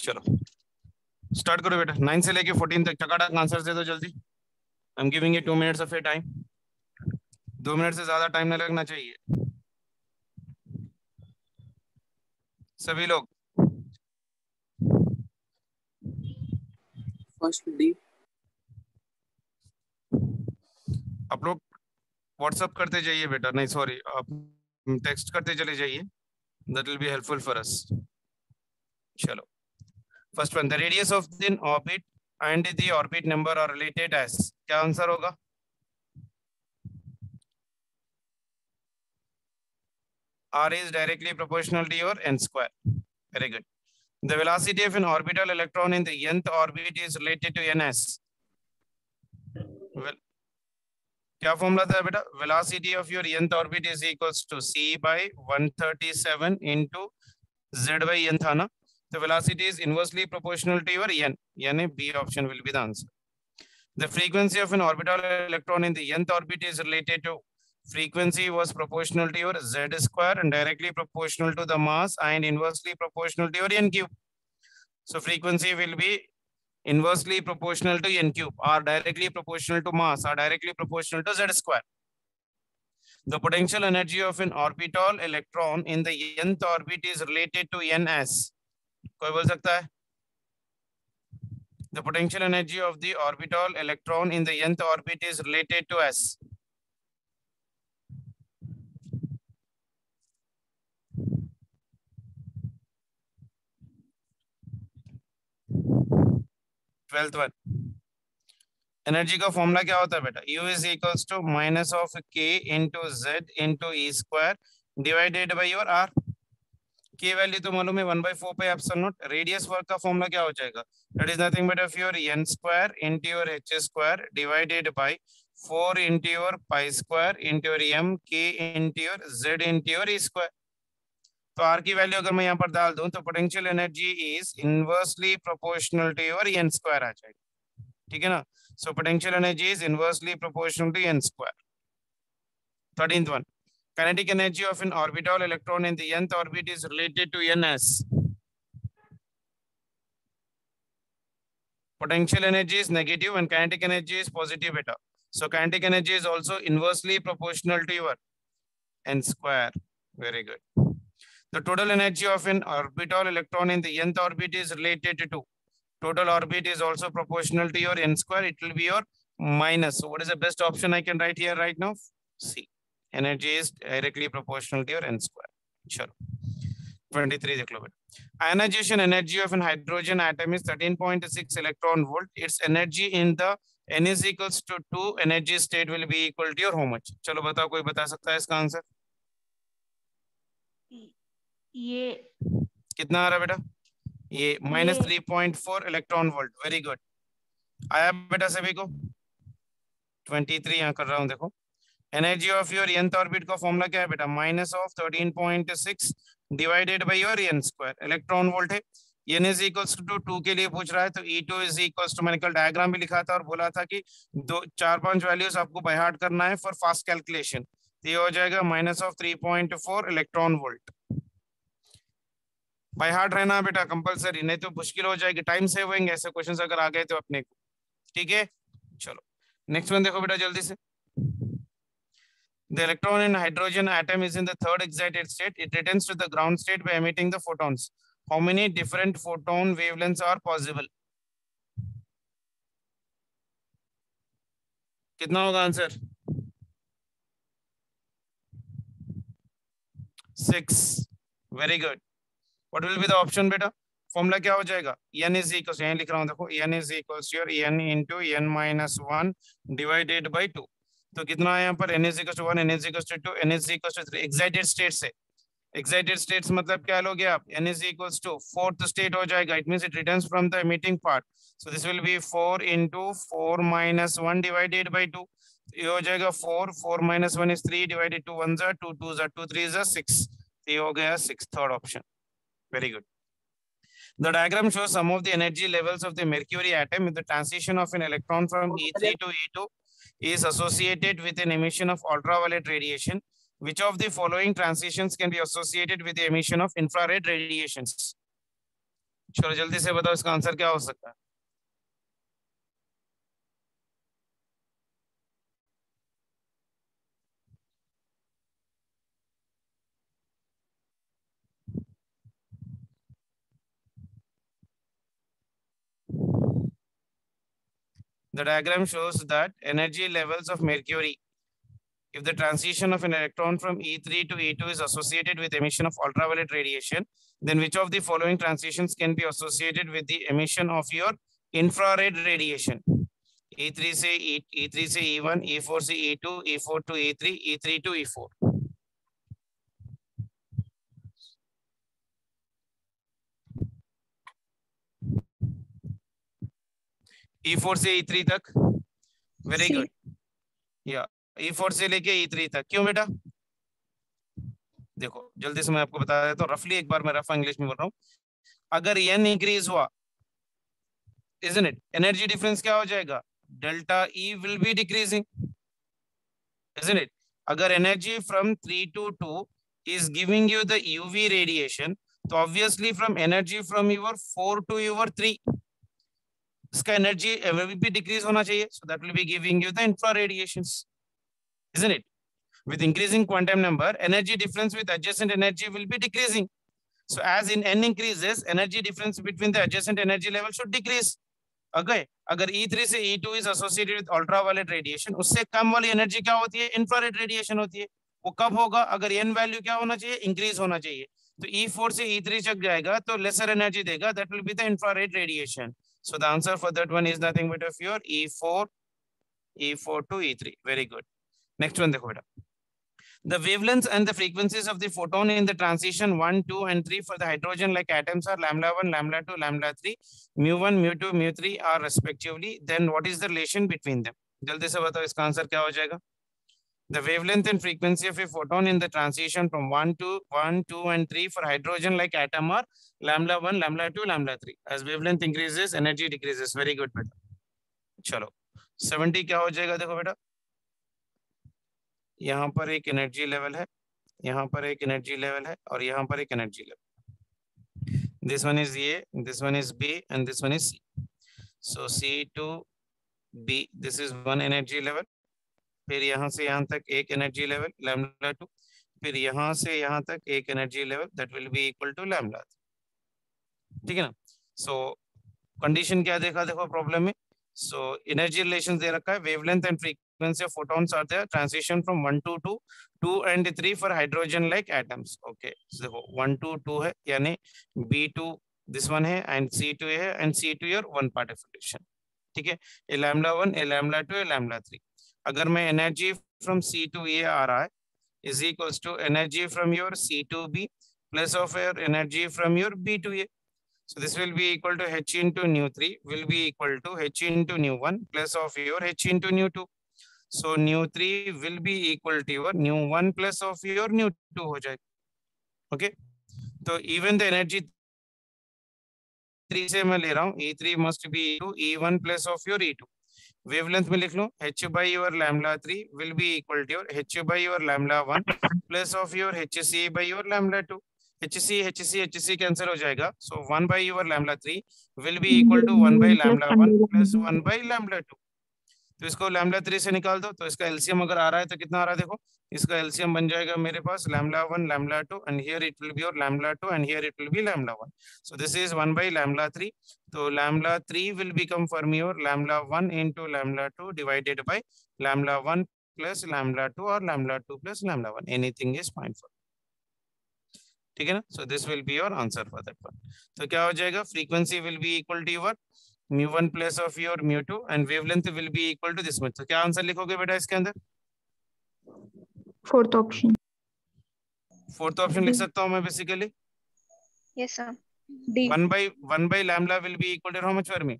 चलो स्टार्ट करो बेटा, 9 से लेके 14 तक टकाटक आंसर दे दो जल्दी। I am giving you 2 minutes of your time. 2 minute से ज्यादा टाइम नहीं लगना चाहिए सभी लोग। First D. आप लोग व्हाट्सअप करते जाइए बेटा, नहीं सॉरी आप टेक्स्ट करते चले जाइए, that will be helpful for us. चलो first one, the radius of the orbit and the orbit number are related as, क्या आंसर होगा? R is directly proportional to your n square. Very good. The velocity of an orbital electron in the nth orbit is related to ns. Well, क्या formula था बेटा? Velocity of your nth orbit is equals to c by 137 into z by n था ना, तो velocity is inversely proportional to your n, यानी B option will be the answer. The frequency of an orbital electron in the nth orbit is related to, frequency was proportional to your z square and directly proportional to the mass and inversely proportional to your n cube. So frequency will be inversely proportional to n cube, or directly proportional to mass, or directly proportional to z square. The potential energy of an orbital electron in the nth orbit is related to ns. कोई बोल सकता है? The potential energy of the orbital electron in the nth orbit is related to s. Twelfth one, energy का formula क्या होता है बेटा? U is equals to minus of K into Z into E square divided by your R. K value तो मालूम है 1/4 पे epsilon not. Radius work का फॉर्मूला क्या हो जाएगा? That is nothing but of your n square into your h square divided by 4 into your pi square into your m K into your Z into your E square. तो R की value अगर मैं यहाँ पर डाल दूं तो potential energy is inversely proportional to your n square आ जाएगा, ठीक है ना? So potential energy is inversely proportional to n square. 13th one, kinetic energy of an orbital electron in the nth orbit is related to ns. Potential energy is negative and kinetic energy is positive beta. So kinetic energy is also inversely proportional to your n square. Very good. The total energy of an orbital electron in the nth orbit is related to, total orbit is also proportional to your n square, it will be your minus. So what is the best option I can write here right now? C. Energy is directly proportional to your n square. Sure. 23 देख लो बेटा। Ionization energy of an hydrogen atom is 13.6 electron volt. Its energy in the n is equals to 2 energy state will be equal to your how much? चलो बताओ, कोई बता सकता है इसका answer? ये कितना आ रहा है बेटा? ये minus 3.4 electron volt. Very good, आया बेटा सभी को? 23 यहाँ कर रहा हूँ, देखो energy of your nth orbit का फॉर्मूला क्या है बेटा? Minus of 13.6 divided by your n square, electron volt है। n इज इक्वल्स टू 2 के लिए पूछ रहा है, तो E2 इज इक्वल्स टू, मैंने कल डायग्राम भी लिखा था और बोला था कि 4-5 वैल्यूज आपको बाय हार्ट करना है फॉर फास्ट कैलकुलेशन। तो ये हो जाएगा minus of 3.4 electron volt. By heart रहना बेटा कंपलसरी, नहीं तो मुश्किल हो जाएगी, टाइम सेव होंगे ऐसे क्वेश्चंस अगर आ गए तो अपने को, ठीक है? चलो नेक्स्ट वन देखो बेटा जल्दी से। The electron in hydrogen atom is in the third excited state. It returns to the ground state by emitting the photons. How many different photon wavelengths are possible? कितना होगा answer? 6. Very good. What will be the option बेटा? Formula क्या हो जाएगा? n is equals, यहाँ लिख रहा हूँ देखो, n is equals to n into n minus 1 divided by 2. तो कितना है यहाँ पर? n is equals to 1, n is equals to 2, n is equals to 3। Excited state से, एक्साइटेड स्टेट्स मतलब क्या लोगे आप? n is equals to fourth state हो जाएगा, it means it returns from the emitting part. So this will B 4 into 4 minus 1 divided by 2। ये हो जाएगा 4 minus 1 is 3 divided 2 1 are 2 2 are 2 3 are 6। ये हो गया 6, third option. Very good. The diagram shows some of the energy levels of the mercury atom with the transition of an electron from E3 to E2 is associated with an emission of ultraviolet radiation. Which of the following transitions can be associated with the emission of infrared radiations? चलो जल्दी से बताओ इसका answer क्या हो सकता है। The diagram shows that energy levels of mercury. If the transition of an electron from E3 to E2 is associated with emission of ultraviolet radiation, then which of the following transitions can be associated with the emission of your infrared radiation? E3 से E3 से E1, E4 से E2, E4 to E3, E3 to E4. E4 से E3 तक, very good. या E4 से लेके E3 तक, क्यों बेटा? देखो जल्दी से मैं आपको बता देता हूँ, रफली एक बार मैं रफ इंग्लिश में बोल रहा हूँ। अगर n इंक्रीज हुआ, isn't it, एनर्जी डिफरेंस क्या हो जाएगा? Delta E will be decreasing, isn't it? अगर energy from 3 to 2 is giving you the UV radiation, तो obviously from energy from your 4 to your 3, इसका एनर्जी will be decrease होना चाहिए, so that will be giving you the infra radiations, isn't it? With increasing quantum number, energy difference with adjacent energy will be decreasing. So as in n increases, energy difference between the adjacent energy level should decrease. Okay, अगर E3 से E2 is associated with ultraviolet radiation, उससे कम वाली energy क्या होती है? Infrared radiation होती है। वो कब होगा? अगर n वैल्यू क्या होना चाहिए? इंक्रीज होना चाहिए। तो E4 से E3 चक जाएगा तो लेसर एनर्जी देगा, that will be the infrared radiation. So the answer for that one is nothing but of your E4 to E3. Very good. Next one देखो बेटा, the wavelengths and the frequencies of the photon in the transition 1, 2 and 3 for the hydrogen like atoms are lambda 1, lambda 2, lambda 3, mu 1, mu 2, mu 3 are respectively. Then what is the relation between them? जल्दी से बताओ इसका answer क्या हो जाएगा? The wavelength and frequency of a photon in the transition from 1 to 1, 2 and 3 for hydrogen like atom are lambda 1, lambda 2, lambda 3. As wavelength increases, energy decreases. Very good बेटा। चलो 70 क्या हो जाएगा? देखो बेटा, यहाँ पर एक एनर्जी लेवल है, यहाँ पर एक एनर्जी लेवल है और यहाँ पर एक energy level. This one is A, this one is B and this one is C. So C to B, this is one energy level. फिर यहाँ से यहाँ तक एक एनर्जी लेवल लैम्डा 2, फिर यहाँ से यहाँ तक एक energy level, that will be equal to lambda. ठीक है ना? सो कंडीशन क्या देखा देखो प्रॉब्लम में। सो एनर्जी रिलेशन दे रखा है, wavelength and frequency of photons are there, transition from 1 to 2, 2 and 3 for hydrogen like atoms. Okay, so देखो 1 to 2 है, यानी B2 this one है and C2 है and C2 your one part of relation. ठीक है, a lambda 1, a lambda 2, a lambda 3. अगर मैं energy from C to A आ रहा है is equals to energy from your C to B plus of your energy from your B to A. So this will be equal to H into nu 3 will be equal to H into nu 1 plus of your H into nu 2. So nu 3 will be equal to your nu 1 plus of your nu 2 हो जाएगा। Okay, तो even the energy 3 से मैं ले रहा हूँ, E3 must be to E1 plus of your E2. Wavelength में लिख लो H by your lambda 3 will be equal to your H by your lambda 1 plus of your HC by your lambda 2. HC cancel हो जाएगा, so 1 by your lambda 3 will be equal to 1 by lambda 1 plus 1 by lambda 2. तो इसको lambda 3 से निकाल दो, तो इसका LCM अगर आ रहा है तो कितना आ रहा है? देखो इसका एलसीएम बन जाएगा मेरे पास lambda 1 lambda 2 and here it will be your lambda 2 and here it will be lambda 1. So this is 1 by lambda 3. तो lambda 3 will become for me your lambda 1 into lambda 2 divided by lambda 1 plus lambda 2 or lambda 2 plus lambda 1. Anything is fine for. ठीक है ना? So this will be your answer for that one. तो क्या हो जाएगा? Frequency will be equal to your mu1 plus of your mu2 and wavelength will be equal to this much. तो क्या answer लिखोगे बेटा इसके अंदर? Fourth option. फोर्थ ऑप्शन लिख सकता हूं मैं basically? Yes sir, D. 1 by lambda will be equal to how much for me?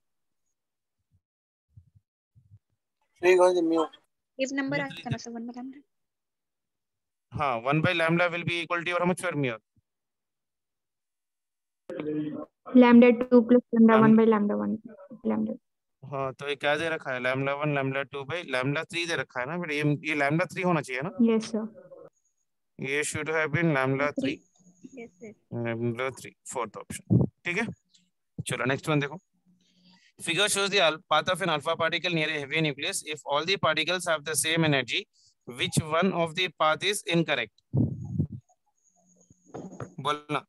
If number आता ना सर 1 by lambda। हाँ, 1 by lambda will be equal to how much for me? lambda 2 plus lambda 1 by lambda 1 lambda। हाँ, तो ये क्या दे रखा है? lambda 1 lambda 2 by lambda 3 दे रखा है ना बेटा? ये lambda 3 होना चाहिए ना? यस सर, ये should have been lambda 3. Yes sir, lambda 3 fourth option. ठीक है, चलो नेक्स्ट वन देखो. Figure shows the path of an alpha particle near a heavy nucleus. If all the particles have the same energy, which one of the path is incorrect? बोलना.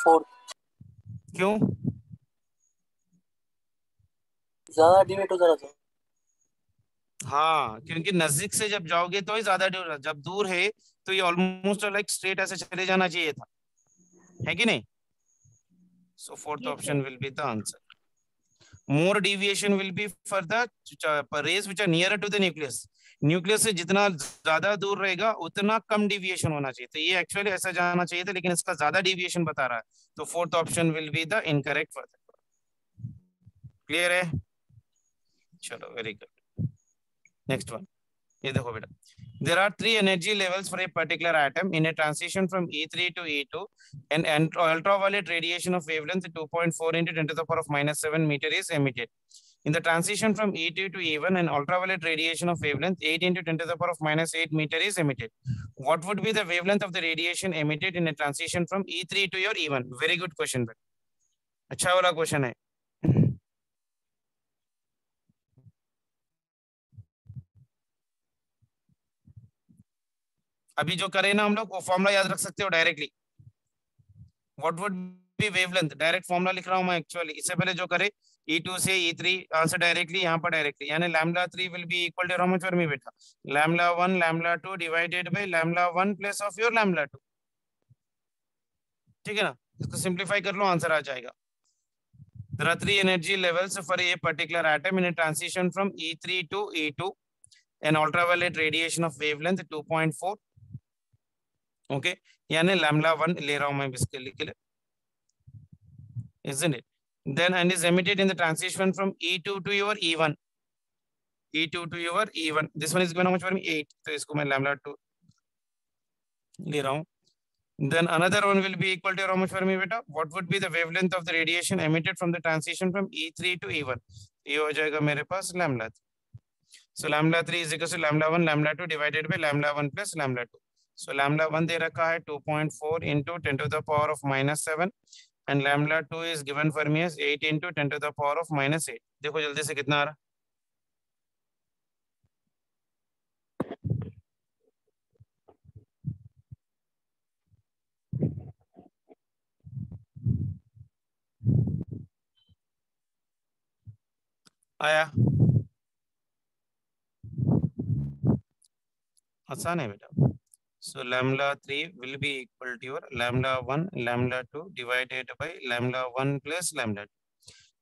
Fourth. क्यों? ज्यादा डिवेट हो जा रहा था. हाँ, क्योंकि नजदीक से जब जाओगे तो ही ज्यादा दूर, जब दूर है तो ये ऑलमोस्ट लाइक स्ट्रेट ऐसे चले जाना चाहिए था, है कि नहीं? So fourth option will be the answer. More deviation will be for the rays which are nearer to the nucleus. Nucleus से जितना ज्यादा दूर रहेगा उतना कम डिविएशन होना चाहिए. तो ये एक्चुअली ऐसा जाना चाहिए था, लेकिन इसका ज्यादा डिविएशन बता रहा है. तो fourth option will be the incorrect for that. Clear है? चलो वेरी गुड. नेक्स्ट वन ये देखो बेटा. There are three energy levels for a particular atom in a transition from E3 to E2. And ultraviolet radiation of wavelength 2.4 into 10 to the power of -7 meter is emitted. In the transition from E2 to E1, an ultraviolet radiation of wavelength 8 into 10 to the power of -8 meter is emitted. What would be the wavelength of the radiation emitted in a transition from E3 to your E1? Very good question. अच्छा वाला question है. अभी जो करें ना हम लोग वो फॉर्मूला याद रख सकते हो directly. What would be wavelength, direct formula लिख रहा हूं मैं एक्चुअली. इससे पहले जो करे E2 से E3 आंसर डायरेक्टली यहाँ पर डायरेक्टली, यानी λ3 will be equal to how much for me बेटा? λ1 λ2 divided by λ1 plus of your λ2. ठीक है ना? इसको सिंपलीफाई कर लो, आंसर आ जाएगा. There are three energy levels for a particular atom in a transition from E3 to E2. An ultraviolet radiation of wavelength 2.4. Okay, यानी λ1 ले रहा हूं मैं इसके लिए, isn't it? Then and is emitted in the transition from E2 to your E1. E2 to your E1. This one is given how much for me? 8. तो इसको मैं λ2 ले रहा हूं. Then another one will be equal to how much for me बेटा? What would be the wavelength of the radiation emitted from the transition from E3 to E1? ये हो जाएगा मेरे पास λ3. So λ3 is equal to λ1 λ2 divided by λ1 plus λ2. So λ1 दे रखा है 2.4 into 10 to the power of -7 and λ2 is given for me as 8 into 10 to the power of -8. देखो जल्दी से कितना आ रहा. आया? आसान है बेटा. So λ3 will be equal to your λ1 λ2 divided by λ1 plus λ2.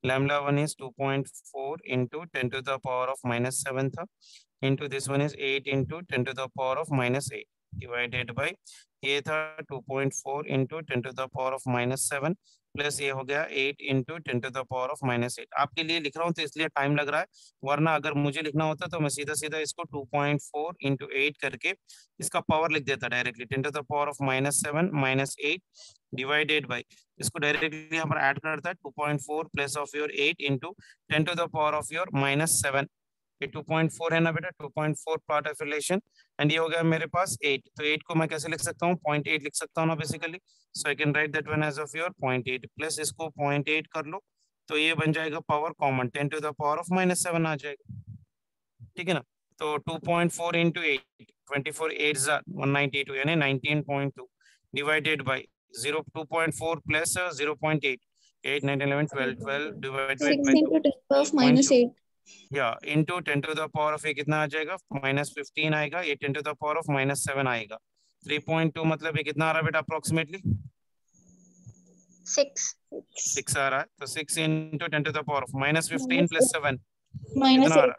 λ1 is 2.4 into 10 to the power of -7 था, into this one is 8 into 10 to the power of -8 divided by ये था 2.4 into 10 to the power of -7 plus ये हो गया 8 into 10 to the power of -8. आपके लिए लिख रहा हूँ तो इसलिए टाइम लग रहा है, वरना अगर मुझे लिखना होता तो मैं सीधा सीधा इसको 2.4 into 8 करके इसका पावर लिख देता directly. 10 to the power of -7 -8 divided by, इसको डायरेक्टली यहाँ पर ऐड करता है 2.4 plus of your 8 into 10 to the power of your -7. ये 2.4 है ना बेटा, 2.4 पार्ट ऑफ रिलेशन एंड ये हो गया मेरे पास 8. तो 8 को मैं कैसे लिख सकता हूँ? 0.8 लिख सकता हूँ ना basically. So I can write that one as of your 0.8 plus इसको 0.8 कर लो तो ये बन जाएगा power common 10 to the power of -7 आ जाएगा. ठीक है ना? तो 2.4 into 8 24 8 192 यानी 19.2 divided by 2.4 plus 0.8 8 9 11 12 12 divided by 6 into 10 to the power of -8. या into 10 to the power of ये कितना आ जाएगा? -15 आएगा. ये 10 to the power of -7 आएगा. 3.2 मतलब ये कितना आ रहा है बेटा अप्रोक्सीमेटली? 6 आ रहा है. तो 6 into 10 to the power of -15 plus 7 कितना आ रहा है?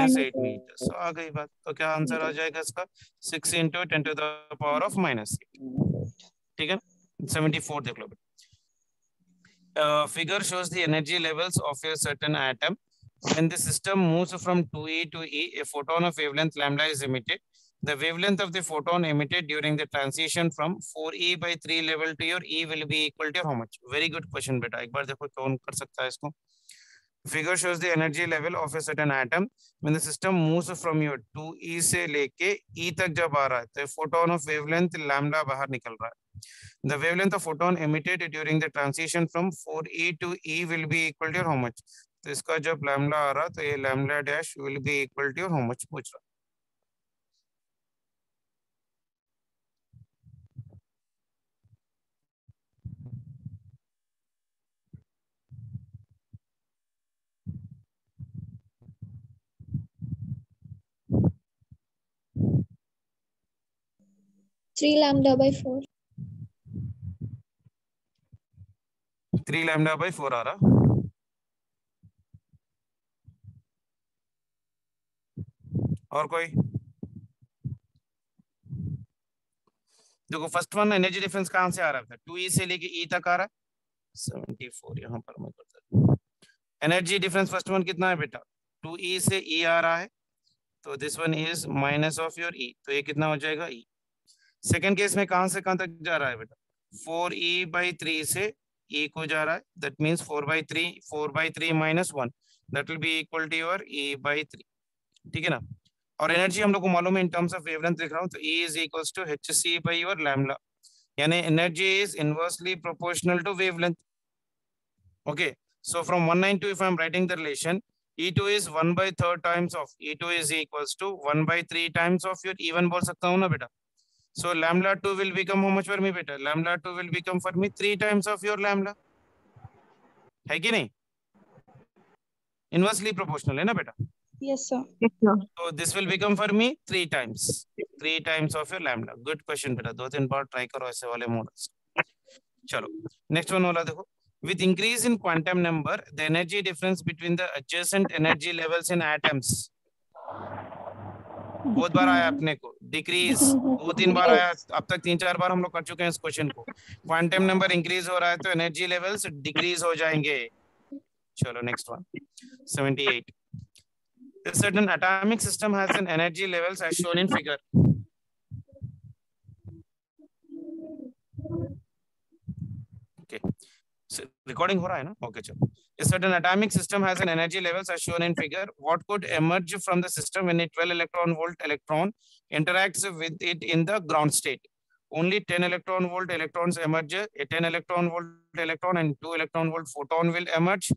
-8 मीटर. सो आ गई बात. तो क्या आंसर आ जाएगा इसका? 6 into 10 to the power of -8. ठीक है. 74 देख लो. Figure shows the energy levels of a certain atom. When the system moves from 2e to e, a photon of wavelength lambda is emitted. The wavelength of the photon emitted during the transition from 4e/3 level to your e will be equal to how much? Very good question बेटा. एक बार देखो कौन कर सकता है इसको. Figure shows the energy level of a certain atom when the system moves from your 2e से लेके e तक जब आ रहा है तो photon of wavelength lambda बाहर निकल रहा है. The wavelength of photon emitted during the transition from 4e to e will be equal to how much? तो इसका जब lambda आ रहा तो ये lambda dash will be equal to how much पूछ रहा. Three lambda by 4. 3 lambda by 4 आ रहा. और कोई? देखो फर्स्ट वन एनर्जी डिफरेंस कहां से आ रहा था? 2e से लेके e तक आ रहा है. 74 यहाँ पर मैं करता हूँ. एनर्जी डिफरेंस फर्स्ट वन कितना है बेटा? 2e से e आ रहा है तो this one is minus of your e, तो ये कितना हो जाएगा e. सेकंड केस में कहां से कहां तक जा रहा है बेटा? 4e/3 से e को जा रहा है, that means 4/3 minus 1, that will be equal to your e/3. ठीक है ना. और एनर्जी हम लोग को मालूम है इन टर्म्स ऑफ वेवलेंथ लिख रहा हूं तो E is equals to hc by your lambda, यानी energy is inversely proportional to wavelength. Okay, so from 192 if I am writing the relation, E2 is 1/3 times of E2 is equals to 1/3 times of your E1 बोल सकता हूँ ना बेटा. So lambda 2 will become how much for me बेटा? Lambda 2 will become for me 3 times of your lambda. है कि नहीं? Inversely proportional है ना बेटा? Yes, sir. Yes, sir. So this will become for me 3 times of your lambda. Good question बेटा. 2-3 बार try करो ऐसे वाले मॉडल्स. चलो नेक्स्ट वन वाला देखो. With increase in quantum number, the energy difference between the adjacent energy levels in atoms. बहुत बार आया अपने को. Decrease 2-3 बार आया. अब तक 3-4 बार हम लोग कर चुके हैं इस क्वेश्चन को. Quantum number increase हो रहा है तो energy levels decrease हो जाएंगे. चलो next one 78. A certain atomic system has an energy levels as shown in figure. Okay. So recording हो रहा है ना? Okay, चलो. A certain atomic system has an energy levels as shown in figure. What could emerge from the system when a 12 electron volt electron interacts with it in the ground state? Only 10 electron volt electrons emerge. A 10 electron volt electron and 2 electron volt photon will emerge.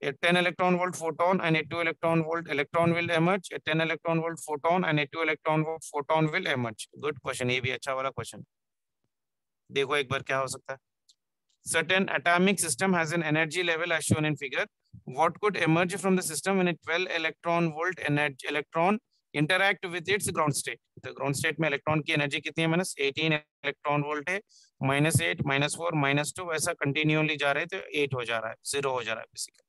A 10 electron volt photon and a 2 electron volt electron will emerge. A 10 electron volt photon and a 2 electron volt photon will emerge. Good question. ये भी अच्छा वाला question. देखो एक बार क्या हो सकता है. Certain atomic system has an energy level as shown in figure. What could emerge from the system when a 12 electron volt energy electron interact with its ground state? The ground state में electron की energy कितनी है? minus 18 electron volt है, -8, -4, -2 ऐसा continually जा रहे हैं तो 8 हो जा रहा है, 0 हो जा रहा है basically.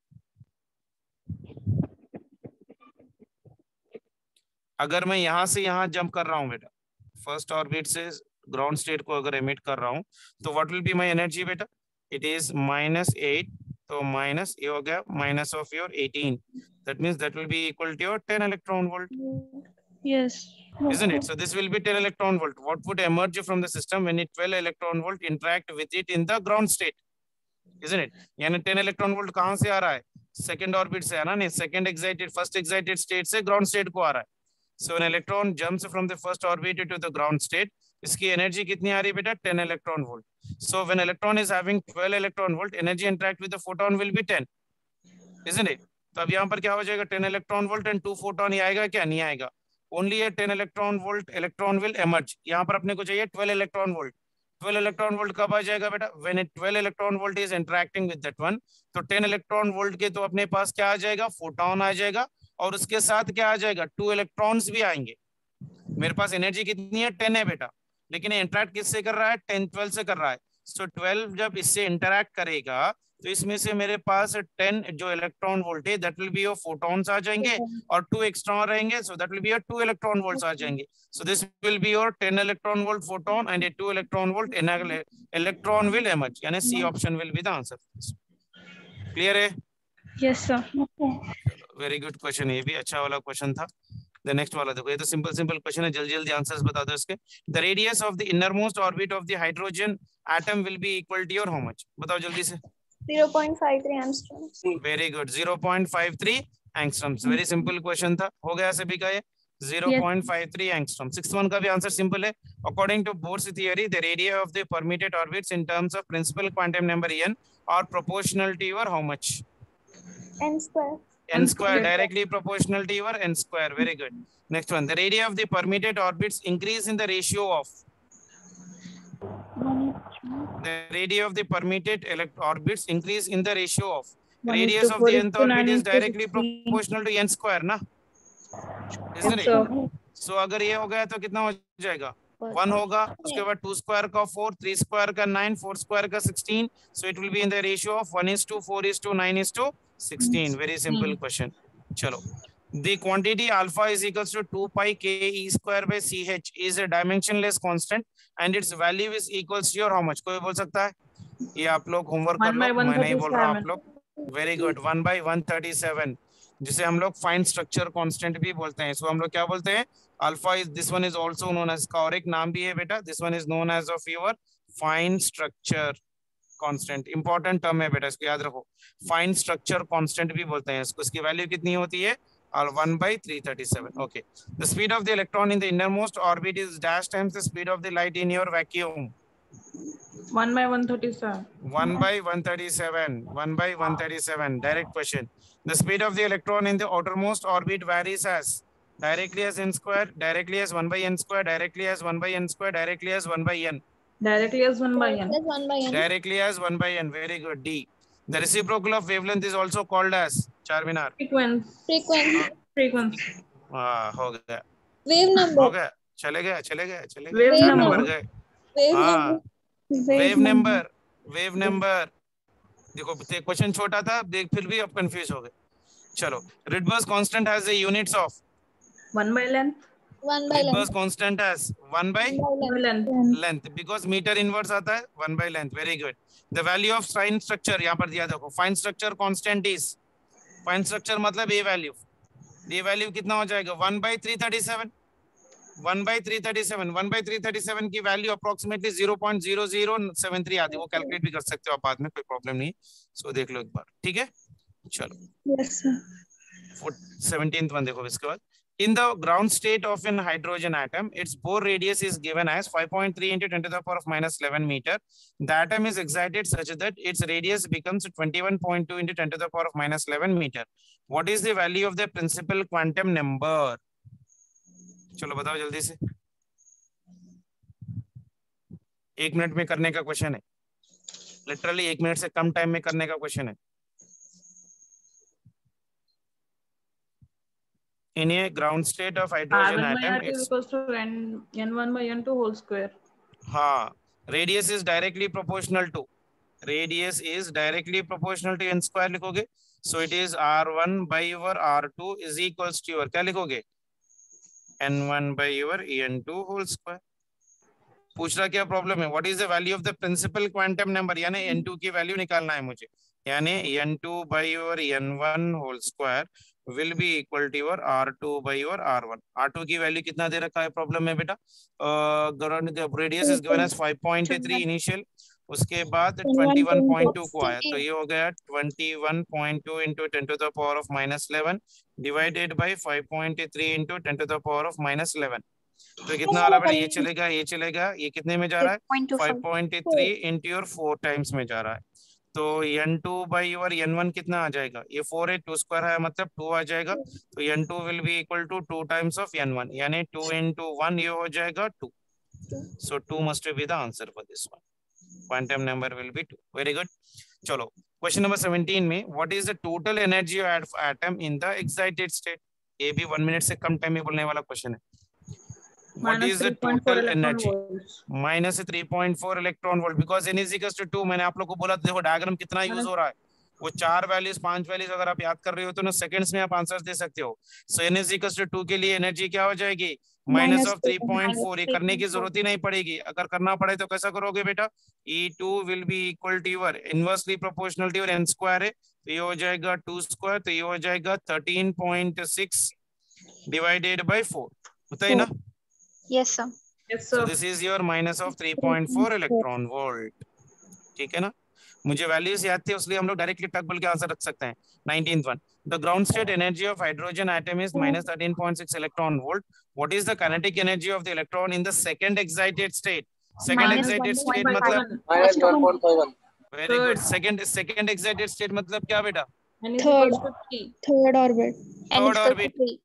अगर मैं यहाँ से यहाँ जंप कर रहा हूँ बेटा, फर्स्ट ऑर्बिट से ग्राउंड स्टेट को अगर एमिट कर रहा हूँ तो what will be my energy बेटा? इट इज -8, तो माइनस ये हो गया minus of your 18, that means that will be equal to your 10 electron volt. Yes. Isn't it? So this will be 10 electron volt. What would emerge from the system when it 12 electron volt interact with it in the ground state? Isn't it? यानी 10 electron volt कहाँ से आ रहा है? Second orbit से है ना? नहीं, second excited first excited state से ग्राउंड स्टेट को आ रहा है. So an electron jumps from the first orbit to the ground state. इसकी एनर्जी कितनी आ रही है बेटा? 10 electron volt. So when electron is having 12 electron volt, energy interact with the photon will be 10. Isn't it? तो अब यहाँ पर क्या हो जाएगा? 10 electron volt and 2 photon ही आएगा क्या? नहीं आएगा. Only a 10 electron volt electron will emerge. यहाँ पर अपने को चाहिए 12 electron volt. 12 electron volt कब आ जाएगा बेटा? When a 12 electron volt is interacting with that one, तो 10 electron volt के तो अपने पास क्या आ जाएगा? फोटोन आ जाएगा और उसके साथ क्या आ जाएगा? 2 इलेक्ट्रॉन्स भी आएंगे. मेरे पास एनर्जी कितनी है? 10 है बेटा, लेकिन इंटरैक्ट किससे कर रहा है? 10 12 से कर रहा है. सो 12 जब इससे इंटरैक्ट करेगा तो इसमें से मेरे पास 10 जो इलेक्ट्रॉन वोल्ट है that will be your photons आ जाएंगे और 2 एक्स्ट्रा रहेंगे, so that will be your 2 electron volts आ जाएंगे. So this will be your 10 electron volt photon and 2 electron volt electron will emerge, यानी C option will be the answer. Clear है? Yes, sir. Very good question, ये भी अच्छा वाला question था. The next वाला देखो, ये तो सिंपल क्वेश्चन है, जल्दी जल्दी आंसर्स बता दो इसके. The radius of the innermost orbit of the hydrogen atom will be equal to your how much? बताओ जल्दी से. 0.53 angstrom. Very good 0.53 angstroms. Very simple question था, हो गया सभी का ये 0.53 एंगस्ट्रॉम। 61 का भी आंसर सिंपल है। According to Bohr's theory the radius of the permitted orbits in terms of principal quantum number n are proportional to your how much? N square. n square, directly proportional to your n square. Very good. Next one, the radius of the permitted orbits increase in the ratio of the radius of the permitted orbits increase in the ratio of radius of the nth orbit is directly proportional to n square ना, isn't it? So अगर ये हो गया तो कितना हो जाएगा? 1 होगा, उसके बाद 2 स्क्वायर का 4, 3 स्क्वायर का 9, 4 स्क्वायर का 16, so it will be in the ratio of 1:4:9:16. Very simple question. चलो, the quantity alpha is equals to 2 pi k e square by ch is a dimensionless constant and its value is equals to your how much? कोई बोल सकता है? ये आप लोग homework कर लो, मैं नहीं बोल रहा, आप लोग। वेरी गुड, 1/137, जिसे हम लोग फाइन स्ट्रक्चर कांस्टेंट भी बोलते हैं। इसको हम लोग क्या बोलते हैं? Alpha is, this one is also known as, का और एक नाम भी है बेटा, this one is known as of your fine structure constant. Important term है बेटा, इसको याद रखो, फाइन स्ट्रक्चर कांस्टेंट भी बोलते हैं इसको। इसकी वैल्यू कितनी होती है? 1/337. Okay, the speed of the electron in the innermost orbit is dash times the speed of the light in your vacuum. 1/137. 1/137. 1/137. Direct question. The speed of the electron in the outermost orbit varies as directly as n square, directly as 1/n square, directly as 1/n square, directly as 1/n. Directly as 1/n. Plus 1 by n. Directly as 1/n. Very good. D. The reciprocal of wavelength is also called as Charminar. Frequency. Frequency. हाँ, हो गया, Wave हो number. गया, चले गए Wave number. Number गए। Wave हाँ, number. Wave number. देखो क्वेश्चन छोटा था, देख फिर भी अब कंफ्यूज हो गए। चलो, Rydberg's constant has the units of 1 by length. 1 by Rydberg's length. constant has 1 by 1 by length. length because meter inverse आता है 1 by length. Very good. The value of fine structure यहाँ पर दिया, देखो fine structure constant is, fine structure मतलब ये value, ये value कितना हो जाएगा? 1/337. 1/337. 1/337 की वैल्यू अप्रोक्सीमेटली 0.0073 आती है। वो कैलकुलेट भी कर सकते हो आप बाद में, कोई प्रॉब्लम नहीं। सो देख लो एक बार, ठीक है। चलो, Yes, sir. 17th वन देखो इसके बाद। In the ground state of an hydrogen atom, its Bohr radius is given as 5.3 × 10⁻11 meter. The atom is excited such that its radius becomes 21.2 × 10⁻11 meter. What is the value of the principal quantum number? चलो बताओ जल्दी से, 1 minute में करने का question है, literally 1 minute से कम time में करने का क्वेश्चन है। In a ground state of hydrogen atom, is equals to n1/n2 whole square. हाँ, radius is directly proportional to, radius is directly proportional to n square लिखोगे, so it is r1 by your r2 is equals to your, क्या लिखोगे? n1 by your n2 whole square. पूछ रहा क्या problem है? What is the value of the principal quantum number, यानी n2 की value निकालना है मुझे, यानी n2 by your n1 whole square will be equal to your r2 by your r1. r2 की वैल्यू कितना दे रखा है प्रॉब्लम में बेटा? Radius is given as 5.3 initial, उसके बाद 21.2 को आया, तो ये हो गया 21.2 into 10⁻⁻11 डिवाइडेड बाय 5.3 into 10⁻⁻11। तो कितना आ रहा है? ये चलेगा, ये चलेगा, ये कितने में जा रहा है? 5.3 into your 4 टाइम्स में जा रहा है। तो n2 by your n1 कितना आ जाएगा? ये 4 है, 2 स्क्वायर है मतलब 2 आ जाएगा, तो n2 will be equal to 2 times of n1, यानी 2 into 1 ये हो जाएगा 2. So 2 must be the answer for this one. Quantum number will be 2. Very good. चलो, क्वेश्चन नंबर 17 में what is the total energy of atom in the excited state? ये भी 1 minute से कम time में बोलने वाला क्वेश्चन है। What is the total energy? Minus 3.4 electron volt, because n is equals to 2। मैंने आप लोग को बोला, देखो डायग्राम कितना यूज हो रहा है, वो 4 वैल्यूज 5 वैल्यूज अगर आप याद कर रहे हो तो ना सेकंड्स में आप आंसर्स दे सकते हो। सो n is equals to 2 के लिए एनर्जी क्या हो जाएगी? Minus of 3.4। ये करने की जरूरत ही नहीं पड़ेगी, अगर करना पड़े तो कैसा करोगे बेटा? E2 will be equal to your inversely proportional to your n square है, तो ये हो जाएगा 2 स्क्वायर, तो ये हो जाएगा 13.6 डिवाइडेड बाय 4, होता है ना? Yes, sir. Yes, sir. So this is your minus of 3.4 electron volt, ठीक है ना? मुझे वैल्यूज याद थे इसलिए हम लोग डायरेक्टली टक बोल के आंसर रख सकते हैं। 19th one, the ground state energy of hydrogen atom is -13.6 electron volt. What is the kinetic energy of the electron in the second excited state? Second Minus excited state 1.51. मतलब minus 1.51। Very good. Third. Second excited state मतलब क्या बेटा? N is Third. equals to 3. Third orbit. N Third is equal to orbit. 3.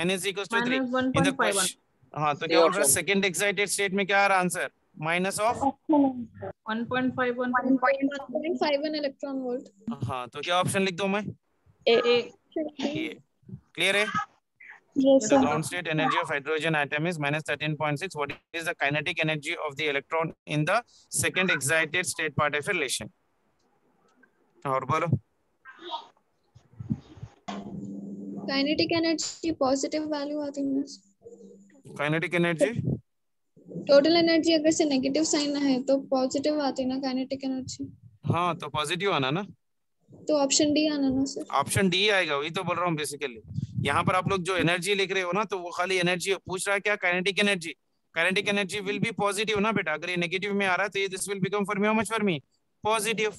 n is equals to 3 Minus in the 1.51. question। हाँ तो ये क्या बोल रहा है? option। सेकंड एक्साइटेड स्टेट में क्या आ रहा answer? Minus of 1.51. 1.51 electron volt. हाँ तो क्या ऑप्शन लिख दूं मैं? A. ये क्लियर है? Yes, The sir. ground state energy of hydrogen atom is -13.6. What is the kinetic energy of the electron in the second excited state part of relation? और बोलो। Kinetic energy positive value आती है। Kinetic energy Total energy अगर से negative sign है तो positive आती है ना kinetic energy। हाँ तो पॉजिटिव आना ना, तो ऑप्शन डी आना ना सर। ऑप्शन डी आएगा, वही तो बोल रहा हूँ बेसिकली। यहाँ पर आप लोग जो एनर्जी लिख रहे हो ना तो वो खाली एनर्जी पूछ रहा है, क्या kinetic energy. Kinetic energy will B positive ना बेटा, अगर ये नेगेटिव में आ रहा है तो ये this will become for me how much for me positive.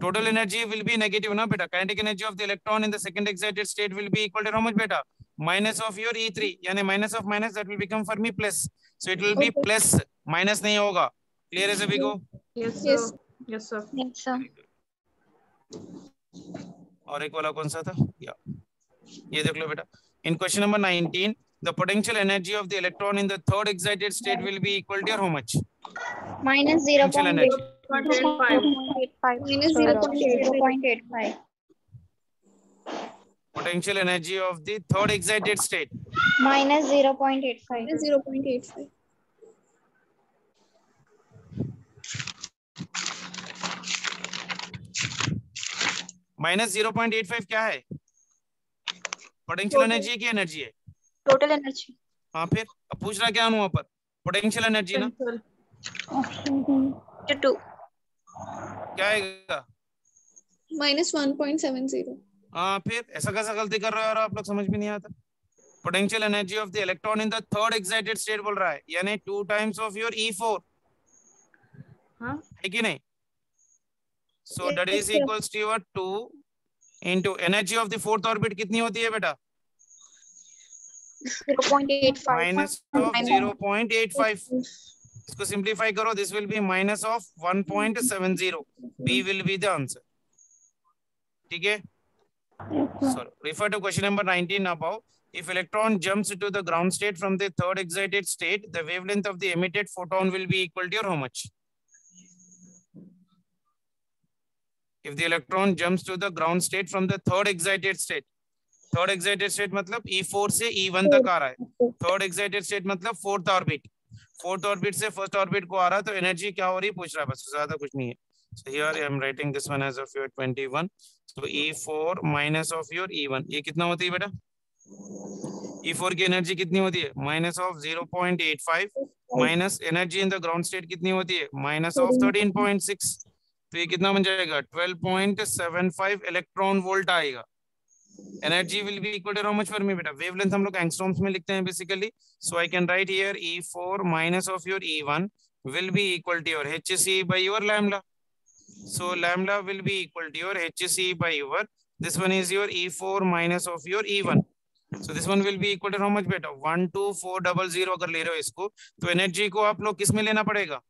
Total energy will be negative ना बेटा। Kinetic energy of the electron in the second excited state will be equal to how much बेटा? Minus of your E3, यानी minus of minus that will become for me plus, so it will be Okay. Plus, minus नहीं होगा। Clear है सभी को? Yes, Yes. sir. Yes, sir. Yes, sir. और एक वाला कौन सा था? या ये देख लो बेटा। इन question number 19 the potential energy of the electron in the third excited state will be equal to how much? Minus Potential energy 0.85. 0.85. Minus 0.85. potential energy of the third excited state Minus 0.85. Minus 0.85. -0.85 क्या है? Potential energy की energy है? Total energy. हाँ फिर अब पूछ रहा क्या वहां पर? पोटेंशियल एनर्जी ना, Potential. Two. क्या आएगा? Minus 1.70. हाँ फिर ऐसा कैसा गलती कर रहे हो और आप लोग समझ भी नहीं आता। Potential energy of the electron in the third excited state बोल रहा है, यानी 2 टाइम्स ऑफ योर E4 हाँ? है कि नहीं? So Yes, that is sir. equals to your 2 into energy of the fourth orbit कितनी होती है बेटा? 0.85. Minus of 0.85। इसको सिंप्लीफाई करो, this will be minus of 1.70। B will be the answer. ठीक है? So refer to question number 19 above. If electron jumps to the ground state from the third excited state, the wavelength of the emitted photon will be equal to how much? If the electron jumps to the ground state from the third excited state, third excited state मतलब E4 से E1 तक आ रहा है। Third excited state मतलब fourth orbit, fourth orbit से first orbit को आ रहा है, तो एनर्जी क्या हो रही है पूछ रहा है, बस ज्यादा कुछ नहीं है। So here I am writing this one as of your 21. So E4 minus of your E1, ये कितना होती है बेटा? E4 की एनर्जी कितनी होती है? Minus of 0.85 minus energy in the ground state कितनी होती है? माइनस ऑफ 13.6, तो ये कितना बन जाएगा? 12.75 इलेक्ट्रॉन वोल्ट आएगा। Energy will be equal to how much for me बेटा? Wavelength हम लोग एंगस्ट्रॉम्स में लिखते हैं basically. So I can write here E4 minus of your E1 will be equal to your hc by your lambda. So lambda will be equal to your hc by your, this one is your E4 minus of your E1. So this one will be equal to how much बेटा? 12400 अगर ले रहे हो इसको, तो energy को आप लोग किस में लेना पड़ेगा?